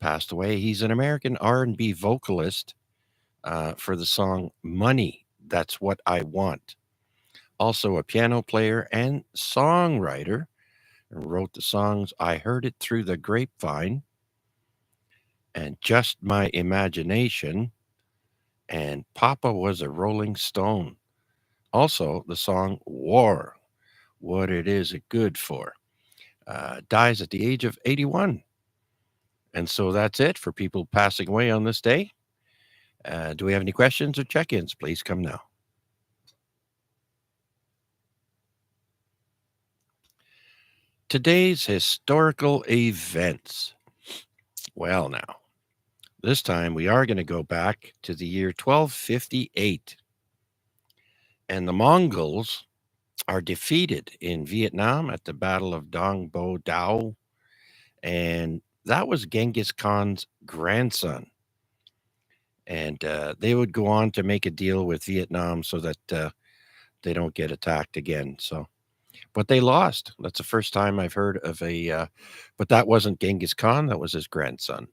passed away. He's an American R&B vocalist for the song Money, That's What I Want. Also a piano player and songwriter. Wrote the songs I Heard It Through the Grapevine and Just My Imagination and Papa Was a Rolling Stone. Also the song War, What It Is It Good For. Dies at the age of 81. And so that's it for people passing away on this day. Do we have any questions or check-ins? Please come now. Today's historical events. Well, now, this time we are going to go back to the year 1258. And the Mongols are defeated in Vietnam at the Battle of Dong Bo Dao. And that was Genghis Khan's grandson. And they would go on to make a deal with Vietnam so that they don't get attacked again. But they lost. That's the first time I've heard of but that wasn't Genghis Khan. That was his grandson.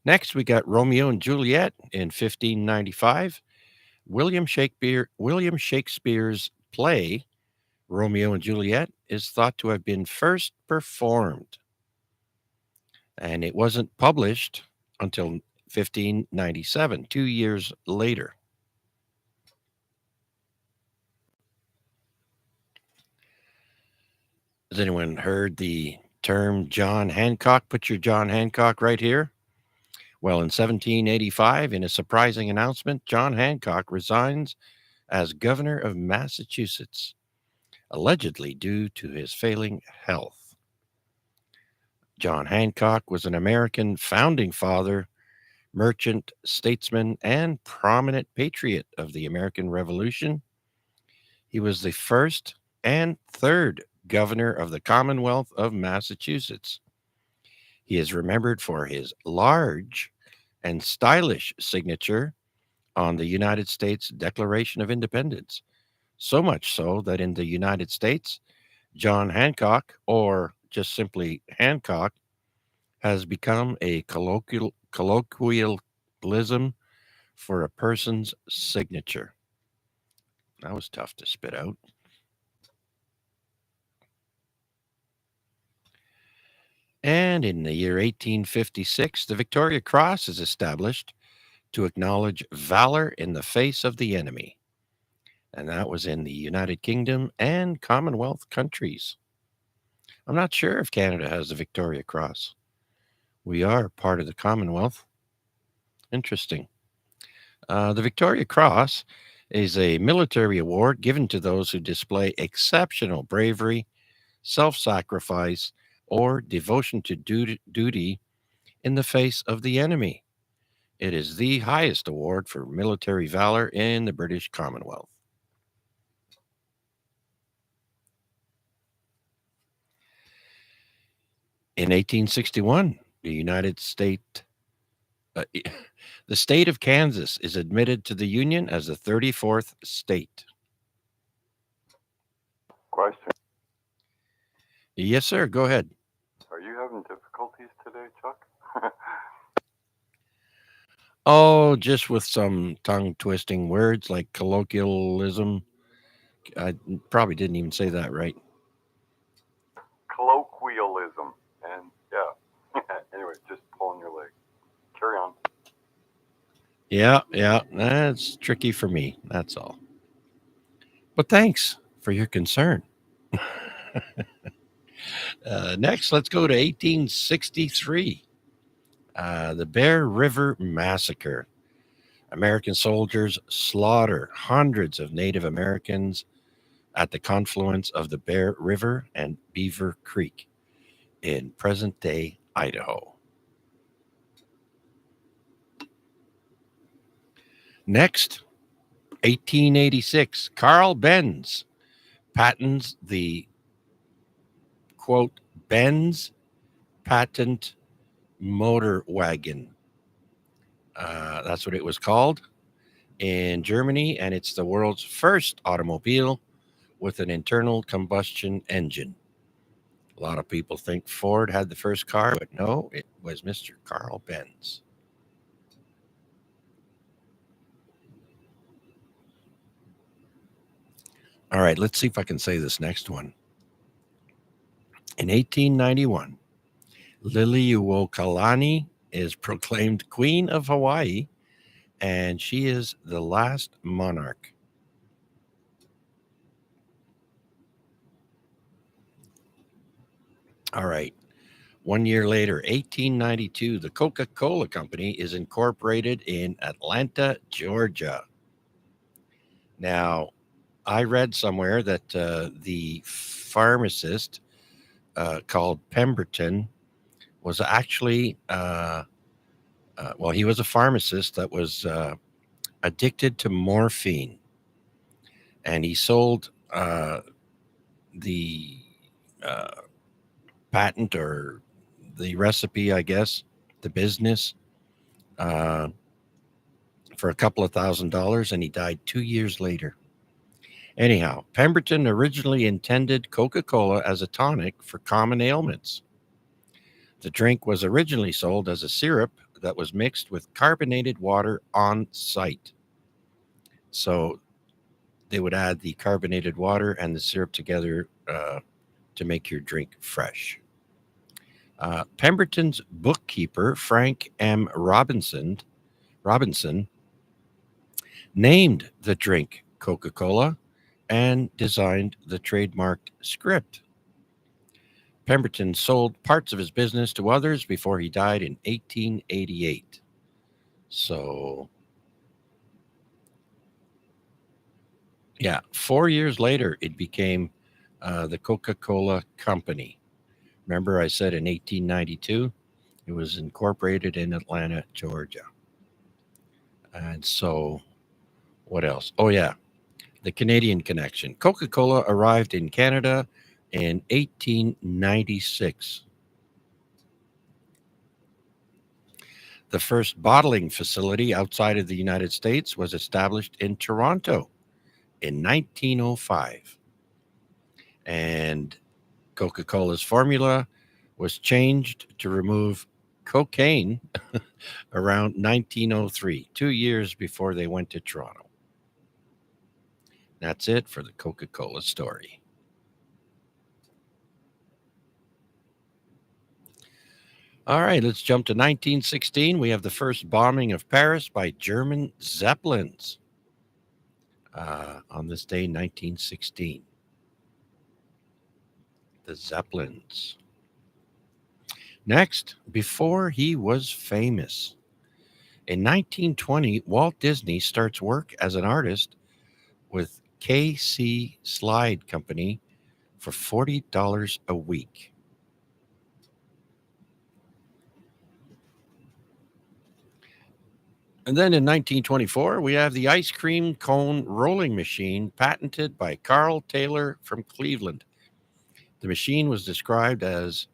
Next, we got Romeo and Juliet in 1595. William Shakespeare's play, Romeo and Juliet, is thought to have been first performed. And it wasn't published until 1597, 2 years later. Has anyone heard the term John Hancock? Put your John Hancock right here. Well, in 1785, in a surprising announcement, John Hancock resigns as governor of Massachusetts, allegedly due to his failing health. John Hancock was an American founding father, merchant, statesman, and prominent patriot of the American Revolution. He was the first and third governor of the Commonwealth of Massachusetts. He is remembered for his large and stylish signature on the United States Declaration of Independence. So much so that in the United States, John Hancock, or just simply Hancock, has become a colloquialism for a person's signature. That was tough to spit out. And in the year 1856, the Victoria Cross is established to acknowledge valor in the face of the enemy. And that was in the United Kingdom and Commonwealth countries. I'm not sure if Canada has the Victoria Cross. We are part of the Commonwealth. Interesting. The Victoria Cross is a military award given to those who display exceptional bravery, self sacrifice, or devotion to duty in the face of the enemy. It is the highest award for military valor in the British Commonwealth. In 1861, uh, the state of Kansas is admitted to the Union as the 34th state. Question. Yes, sir. Go ahead. Are you having difficulties today, Chuck? Oh, just with some tongue twisting words like colloquialism. I probably didn't even say that right. Colloquialism. And yeah. Anyway, just pulling your leg. Carry on. Yeah. That's tricky for me. That's all. But thanks for your concern. Next, let's go to 1863. The Bear River Massacre. American soldiers slaughter hundreds of Native Americans at the confluence of the Bear River and Beaver Creek in present day Idaho. Next, 1886, Carl Benz patents the quote Benz patent motor wagon. That's what it was called in Germany, and it's the world's first automobile with an internal combustion engine. A lot of people think Ford had the first car, but no, it was Mr. Carl Benz. All right, let's see if I can say this next one. In 1891, Liliuokalani is proclaimed Queen of Hawaii, and she is the last monarch. All right. 1 year later, 1892, the Coca-Cola Company is incorporated in Atlanta, Georgia. Now, I read somewhere that the pharmacist called Pemberton was actually, he was a pharmacist that was addicted to morphine. And he sold the patent or the recipe, I guess, the business, for a couple of $1,000s, and he died 2 years later. Anyhow, Pemberton originally intended Coca-Cola as a tonic for common ailments. The drink was originally sold as a syrup that was mixed with carbonated water on site. So they would add the carbonated water and the syrup together to make your drink fresh. Pemberton's bookkeeper, Frank M. Robinson, named the drink Coca-Cola and designed the trademarked script. Pemberton sold parts of his business to others before he died in 1888. So, yeah, 4 years later, it became the Coca-Cola Company. Remember, I said in 1892, it was incorporated in Atlanta, Georgia. And so, what else? Oh, yeah, the Canadian connection. Coca-Cola arrived in Canada in 1896. The first bottling facility outside of the United States was established in Toronto in 1905. And Coca-Cola's formula was changed to remove cocaine around 1903, 2 years before they went to Toronto. That's it for the Coca-Cola story. All right, let's jump to 1916. We have the first bombing of Paris by German Zeppelins on this day, 1916. The Zeppelins. Next, before he was famous. In 1920, Walt Disney starts work as an artist with KC Slide Company for $40 a week. And then in 1924, we have the ice cream cone rolling machine patented by Carl Taylor from Cleveland. The machine was described as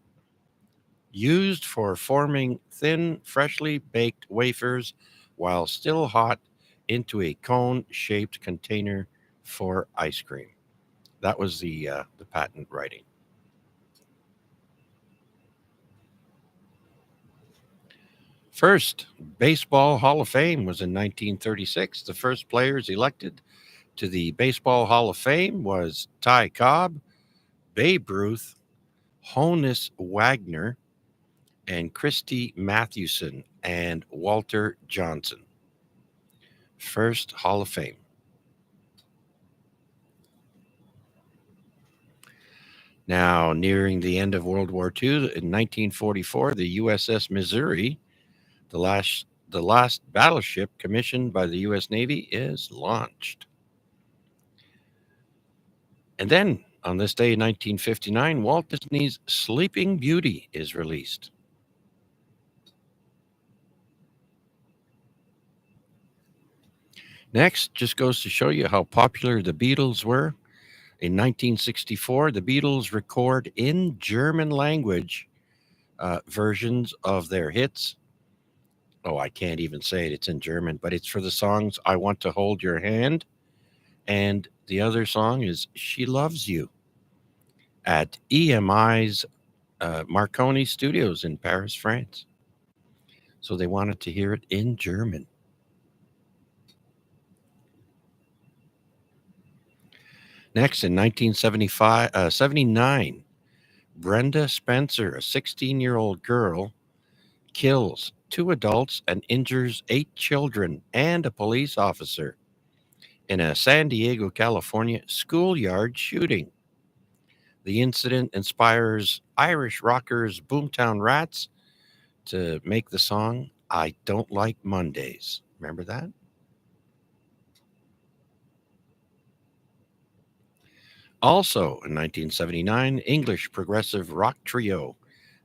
used for forming thin, freshly baked wafers while still hot into a cone-shaped container for ice cream. That was the patent writing. First Baseball Hall of Fame was in 1936. The first players elected to the Baseball Hall of Fame was Ty Cobb, Babe Ruth, Honus Wagner, and Christy Mathewson and Walter Johnson. First Hall of Fame. Now, nearing the end of World War II, in 1944, the USS Missouri, the last battleship commissioned by the U.S. Navy, is launched. And then, on this day in 1959, Walt Disney's Sleeping Beauty is released. Next, just goes to show you how popular the Beatles were. In 1964, the Beatles record in German language versions of their hits. Oh, I can't even say it. It's in German, but it's for the songs I Want to Hold Your Hand. And the other song is She Loves You at EMI's Marconi Studios in Paris, France. So they wanted to hear it in German. Next, in 1979, Brenda Spencer, a 16-year-old girl, kills 2 adults and injures 8 children and a police officer in a San Diego, California schoolyard shooting. The incident inspires Irish rockers Boomtown Rats to make the song I Don't Like Mondays. Remember that? Also in 1979, English progressive rock trio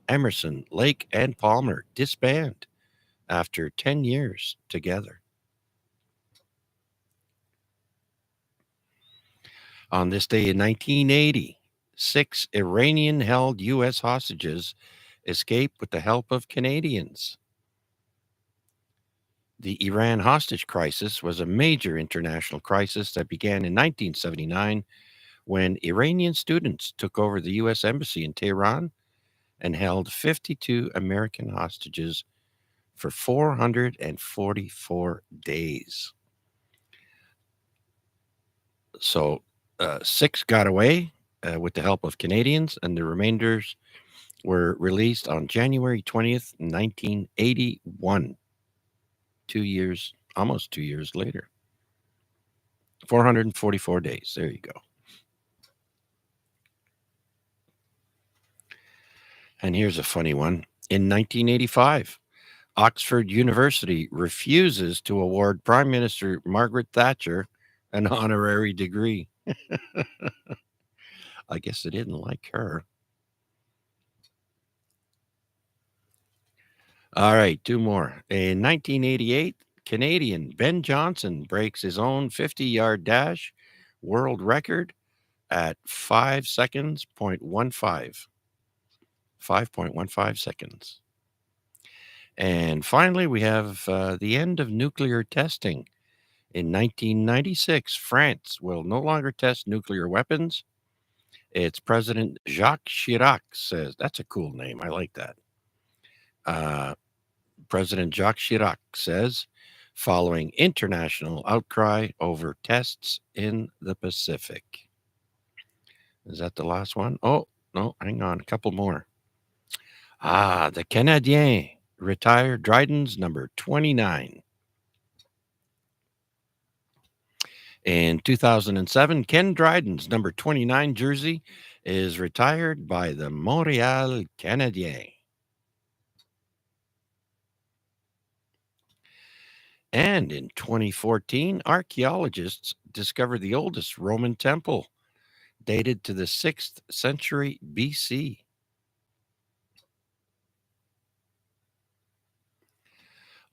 Emerson, Lake, and Palmer disband after 10 years together. On this day in 1980, 6 Iranian-held U.S. hostages escape with the help of Canadians. The Iran hostage crisis was a major international crisis that began in 1979 when Iranian students took over the U.S. Embassy in Tehran and held 52 American hostages for 444 days. So 6 got away with the help of Canadians, and the remainders were released on January 20th, 1981. 2 years, almost 2 years later. 444 days. There you go. And here's a funny one. In 1985, Oxford University refuses to award Prime Minister Margaret Thatcher an honorary degree. I guess they didn't like her. All right, 2 more. In 1988, Canadian Ben Johnson breaks his own 50-yard dash world record at 5 seconds, 5.15 seconds. And finally, we have the end of nuclear testing. In 1996, France will no longer test nuclear weapons. Its President Jacques Chirac says, that's a cool name. I like that. President Jacques Chirac says, following international outcry over tests in the Pacific. Is that the last one? Oh, no, hang on, a couple more. The Canadien retired Dryden's number 29. In 2007, Ken Dryden's number 29 jersey is retired by the Montreal Canadiens. And in 2014, archaeologists discovered the oldest Roman temple, dated to the 6th century BC.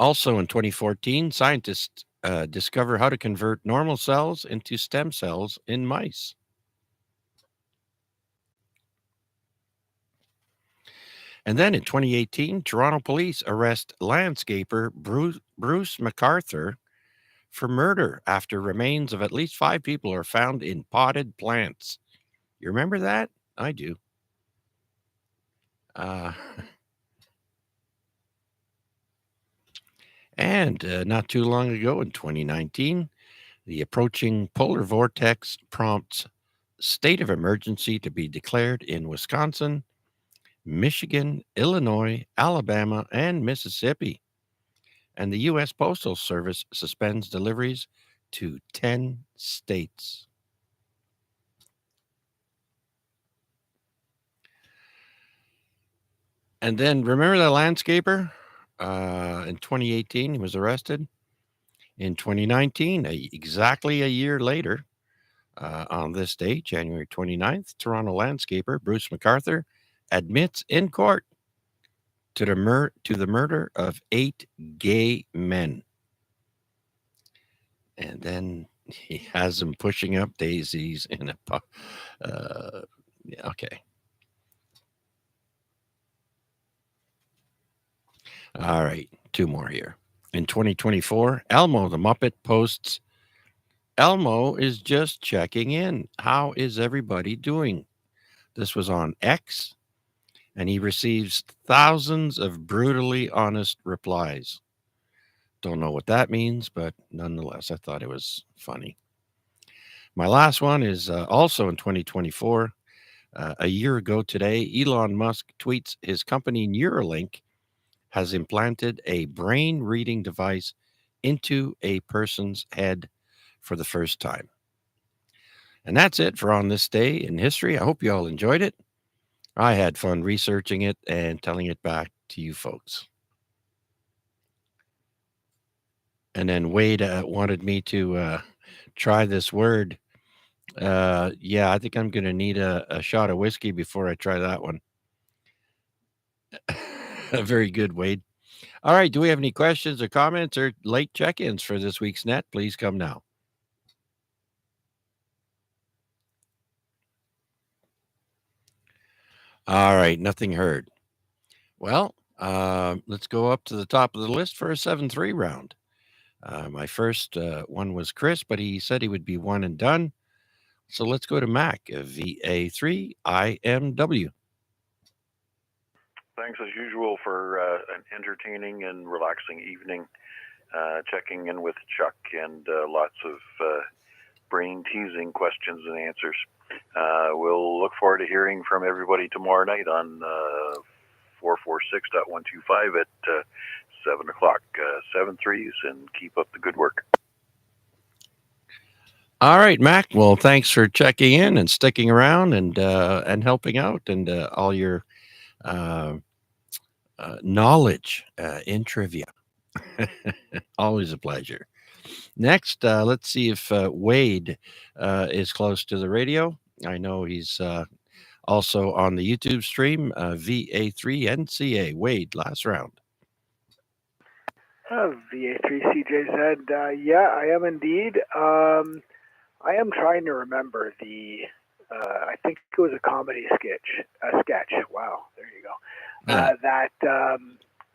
Also in 2014, scientists discover how to convert normal cells into stem cells in mice. And then in 2018, Toronto police arrest landscaper Bruce MacArthur for murder after remains of at least 5 people are found in potted plants. You remember that? I do. And not too long ago in 2019, the approaching polar vortex prompts state of emergency to be declared in Wisconsin, Michigan, Illinois, Alabama, and Mississippi. And the U.S. Postal Service suspends deliveries to 10 states. And then remember the landscaper? In 2018, he was arrested. In 2019, exactly a year later, on this day, January 29th, Toronto landscaper Bruce MacArthur admits in court to the murder of 8 gay men. And then he has them pushing up daisies in a yeah, okay. All right, 2 more here. In 2024, Elmo the Muppet posts, Elmo is just checking in. How is everybody doing? This was on X, and he receives thousands of brutally honest replies. Don't know what that means, but nonetheless, I thought it was funny. My last one is also in 2024. A year ago today, Elon Musk tweets his company Neuralink has implanted a brain reading device into a person's head for the first time. And that's it for On This Day in History. I hope you all enjoyed it. I had fun researching it and telling it back to you folks. And then Wade wanted me to try this word. Yeah, I think I'm going to need a shot of whiskey before I try that one. Very good, Wade. All right. Do we have any questions or comments or late check-ins for this week's net? Please come now. All right. Nothing heard. Well, let's go up to the top of the list for a 7-3 round. My first one was Chris, but he said he would be one and done. So let's go to Mac, VA3IMW. Thanks as usual for an entertaining and relaxing evening. Checking in with Chuck and lots of brain-teasing questions and answers. We'll look forward to hearing from everybody tomorrow night on 446.125 at 7 o'clock. 7-3s, and keep up the good work. All right, Mac. Well, thanks for checking in and sticking around and helping out and all your knowledge in trivia. Always a pleasure. Next, let's see if Wade is close to the radio. I know he's also on the YouTube stream, VA3NCA. Wade, last round. VA3CJ said, yeah, I am indeed. I am trying to remember I think it was a comedy sketch. Wow, there you go.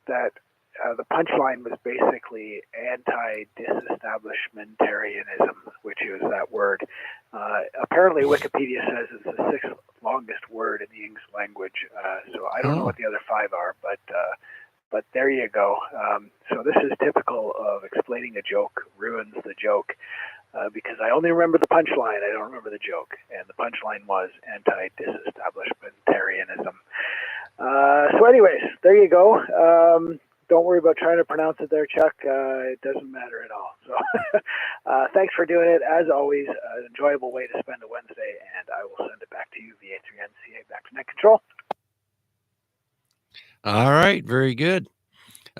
That the punchline was basically anti-disestablishmentarianism, which is that word. Apparently, Wikipedia says it's the sixth longest word in the English language, so I don't know what the other five are, but there you go. So this is typical of explaining a joke ruins the joke, because I only remember the punchline, I don't remember the joke, and the punchline was anti-disestablishmentarianism. So anyways, there you go. Don't worry about trying to pronounce it there, Chuck. It doesn't matter at all. So thanks for doing it. As always, an enjoyable way to spend a Wednesday, and I will send it back to you, VA3NCA, back to Net Control. All right, very good.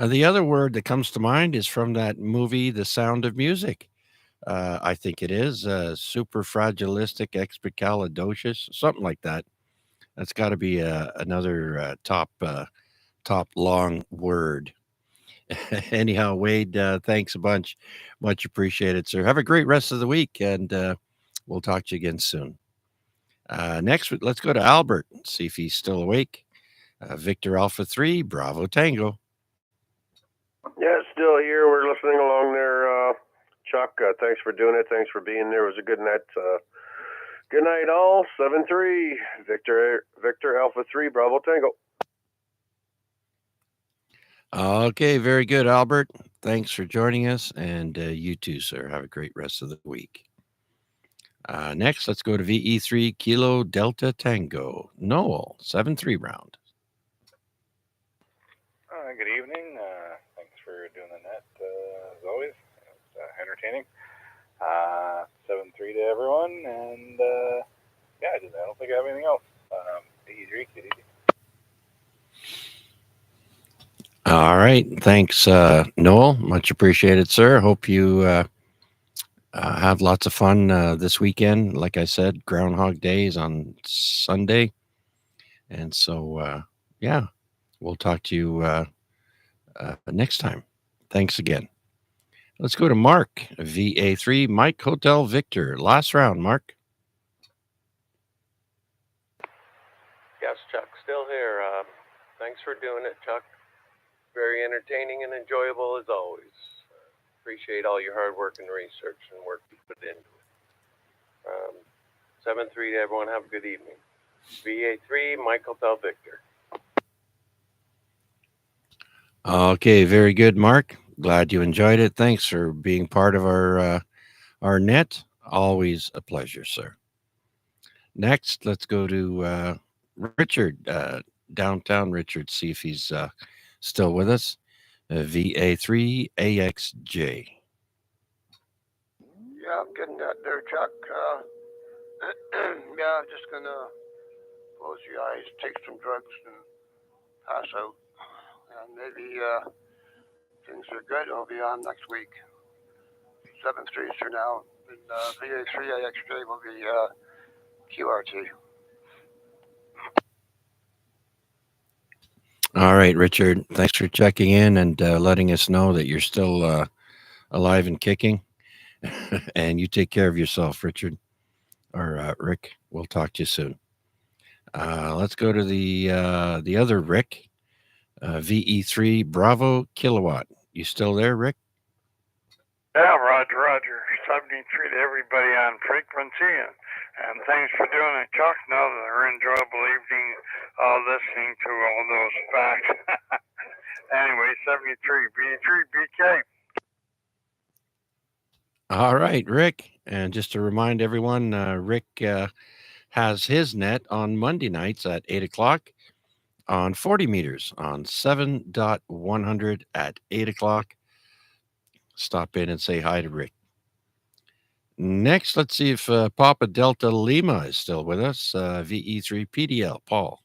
The other word that comes to mind is from that movie, The Sound of Music. I think it is superfragilistic expialidocious, something like that. That's got to be another top long word. Anyhow, Wade, thanks a bunch. Much appreciated, sir. Have a great rest of the week, and we'll talk to you again soon. Next, let's go to Albert, see if he's still awake. Victor Alpha 3, Bravo Tango. Yeah, still here. We're listening along there, Chuck. Thanks for doing it. Thanks for being there. It was a good night. Good night, all. 7-3, Victor Alpha 3, Bravo Tango. Okay, very good, Albert. Thanks for joining us, and you too, sir. Have a great rest of the week. Next, let's go to VE3 Kilo Delta Tango. Noel, 7-3 round. Good evening. Thanks for doing the net, as always. It's entertaining. 7-3 to everyone, and yeah, I don't think I have anything else. VE3, get easy. All right. Thanks, Noel. Much appreciated, sir. Hope you have lots of fun this weekend. Like I said, Groundhog Day is on Sunday. And so, yeah, we'll talk to you next time. Thanks again. Let's go to Mark, VA3, Mike Hotel Victor. Last round, Mark. Yes, Chuck, still here. Thanks for doing it, Chuck. Very entertaining and enjoyable as always. Appreciate all your hard work and research and work you put into it. 7-3 to everyone. Have a good evening. VA3, Michael Bell Victor. Okay, very good, Mark. Glad you enjoyed it. Thanks for being part of our net. Always a pleasure, sir. Next, let's go to Richard, downtown Richard, see if he's still with us. VA3 AXJ. Yeah, I'm getting that there, Chuck. Yeah, I'm just gonna close your eyes, take some drugs, and pass out. And maybe things are good. I'll be on next week. 7-3 for now. And VA3 AXJ will be QRT. All right, Richard. Thanks for checking in and letting us know that you're still alive and kicking. And you take care of yourself, Richard. Or Rick. We'll talk to you soon. Let's go to the other Rick. VE3 Bravo Kilowatt. You still there, Rick? Yeah, Roger. 73 to everybody on frequency, and thanks for doing it, Chuck. Another enjoyable evening listening to all those facts. Anyway, 73, B3, BK. All right, Rick. And just to remind everyone, Rick has his net on Monday nights at 8 o'clock on 40 meters on 7.100 at 8 o'clock. Stop in and say hi to Rick. Next, let's see if Papa Delta Lima is still with us. VE3 PDL, Paul.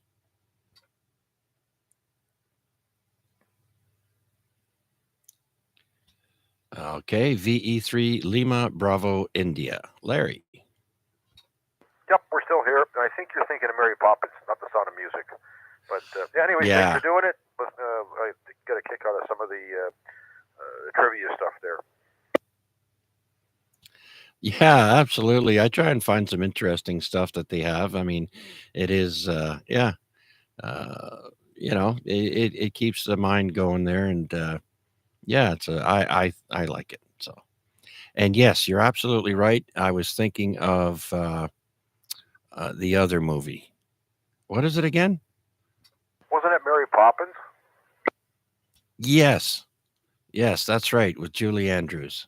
Okay, VE3 Lima Bravo India. Larry. Yep, we're still here. I think you're thinking of Mary Poppins, not The Sound of Music. But anyway, Yeah. Thanks for doing it. I got a kick out of some of the trivia stuff there. Yeah, absolutely. I try and find some interesting stuff that they have. I mean, it is, it keeps the mind going there, and yeah, I like it. So, and yes, you're absolutely right. I was thinking of the other movie. What is it again? Wasn't it Mary Poppins? Yes, yes, that's right, with Julie Andrews.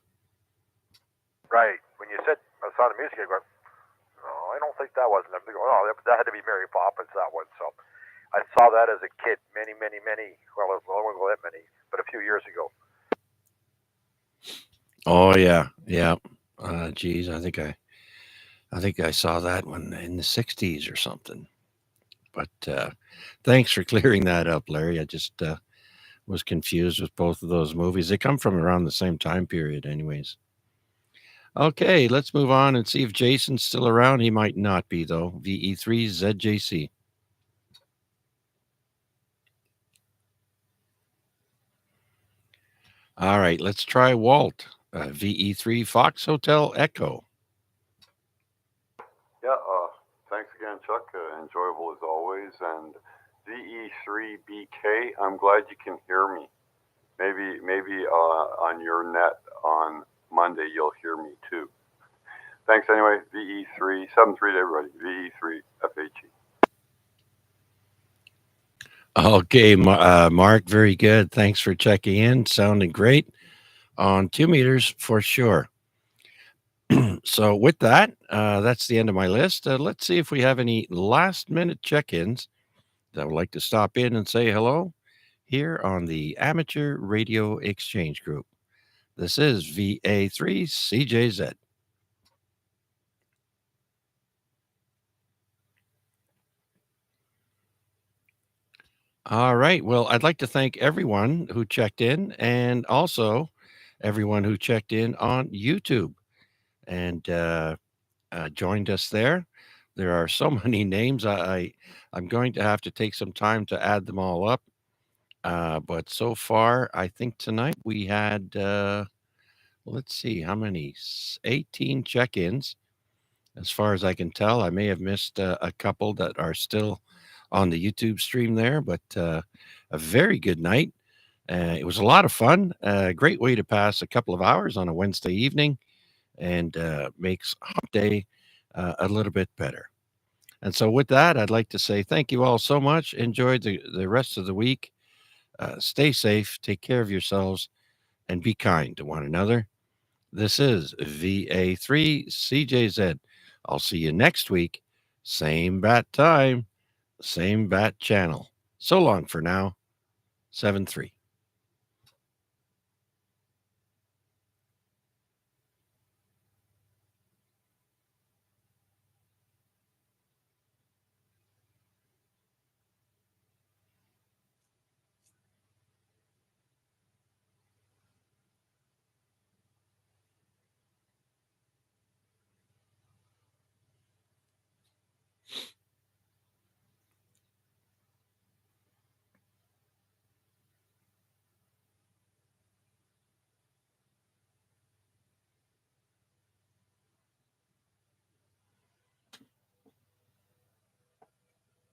Right. When you said I saw the music, I go, no, I don't think that wasn't. I'm thinking, oh, that had to be Mary Poppins, that one. So I saw that as a kid many, well, I won't go that many, but a few years ago. Oh yeah, yeah. Geez, I think I saw that one in the '60s or something. But thanks for clearing that up, Larry. I just was confused with both of those movies. They come from around the same time period, anyways. Okay, let's move on and see if Jason's still around. He might not be, though. VE3ZJC. All right, let's try Walt. VE3 Fox Hotel Echo. Yeah, thanks again, Chuck. Enjoyable as always. And DE3BK, I'm glad you can hear me. Maybe on your net on Monday you'll hear me too. Thanks anyway. VE3 73 to everybody. VE3 FHE. Okay, Mark, very good. Thanks for checking in. Sounding great on 2 meters for sure. So, with that, that's the end of my list. Let's see if we have any last minute check ins that would like to stop in and say hello here on the Amateur Radio Exchange Group. This is VA3CJZ. All right. Well, I'd like to thank everyone who checked in and also everyone who checked in on YouTube and joined us there. There are so many names. I'm going to have to take some time to add them all up. But so far, I think tonight we had, let's see, how many? 18 check ins. As far as I can tell, I may have missed a couple that are still on the YouTube stream there, but a very good night. It was a lot of fun. A great way to pass a couple of hours on a Wednesday evening and makes Hump Day a little bit better. And so, with that, I'd like to say thank you all so much. Enjoy the rest of the week. Stay safe, take care of yourselves, and be kind to one another. This is VA3CJZ. I'll see you next week. Same bat time, same bat channel. So long for now. 7-3.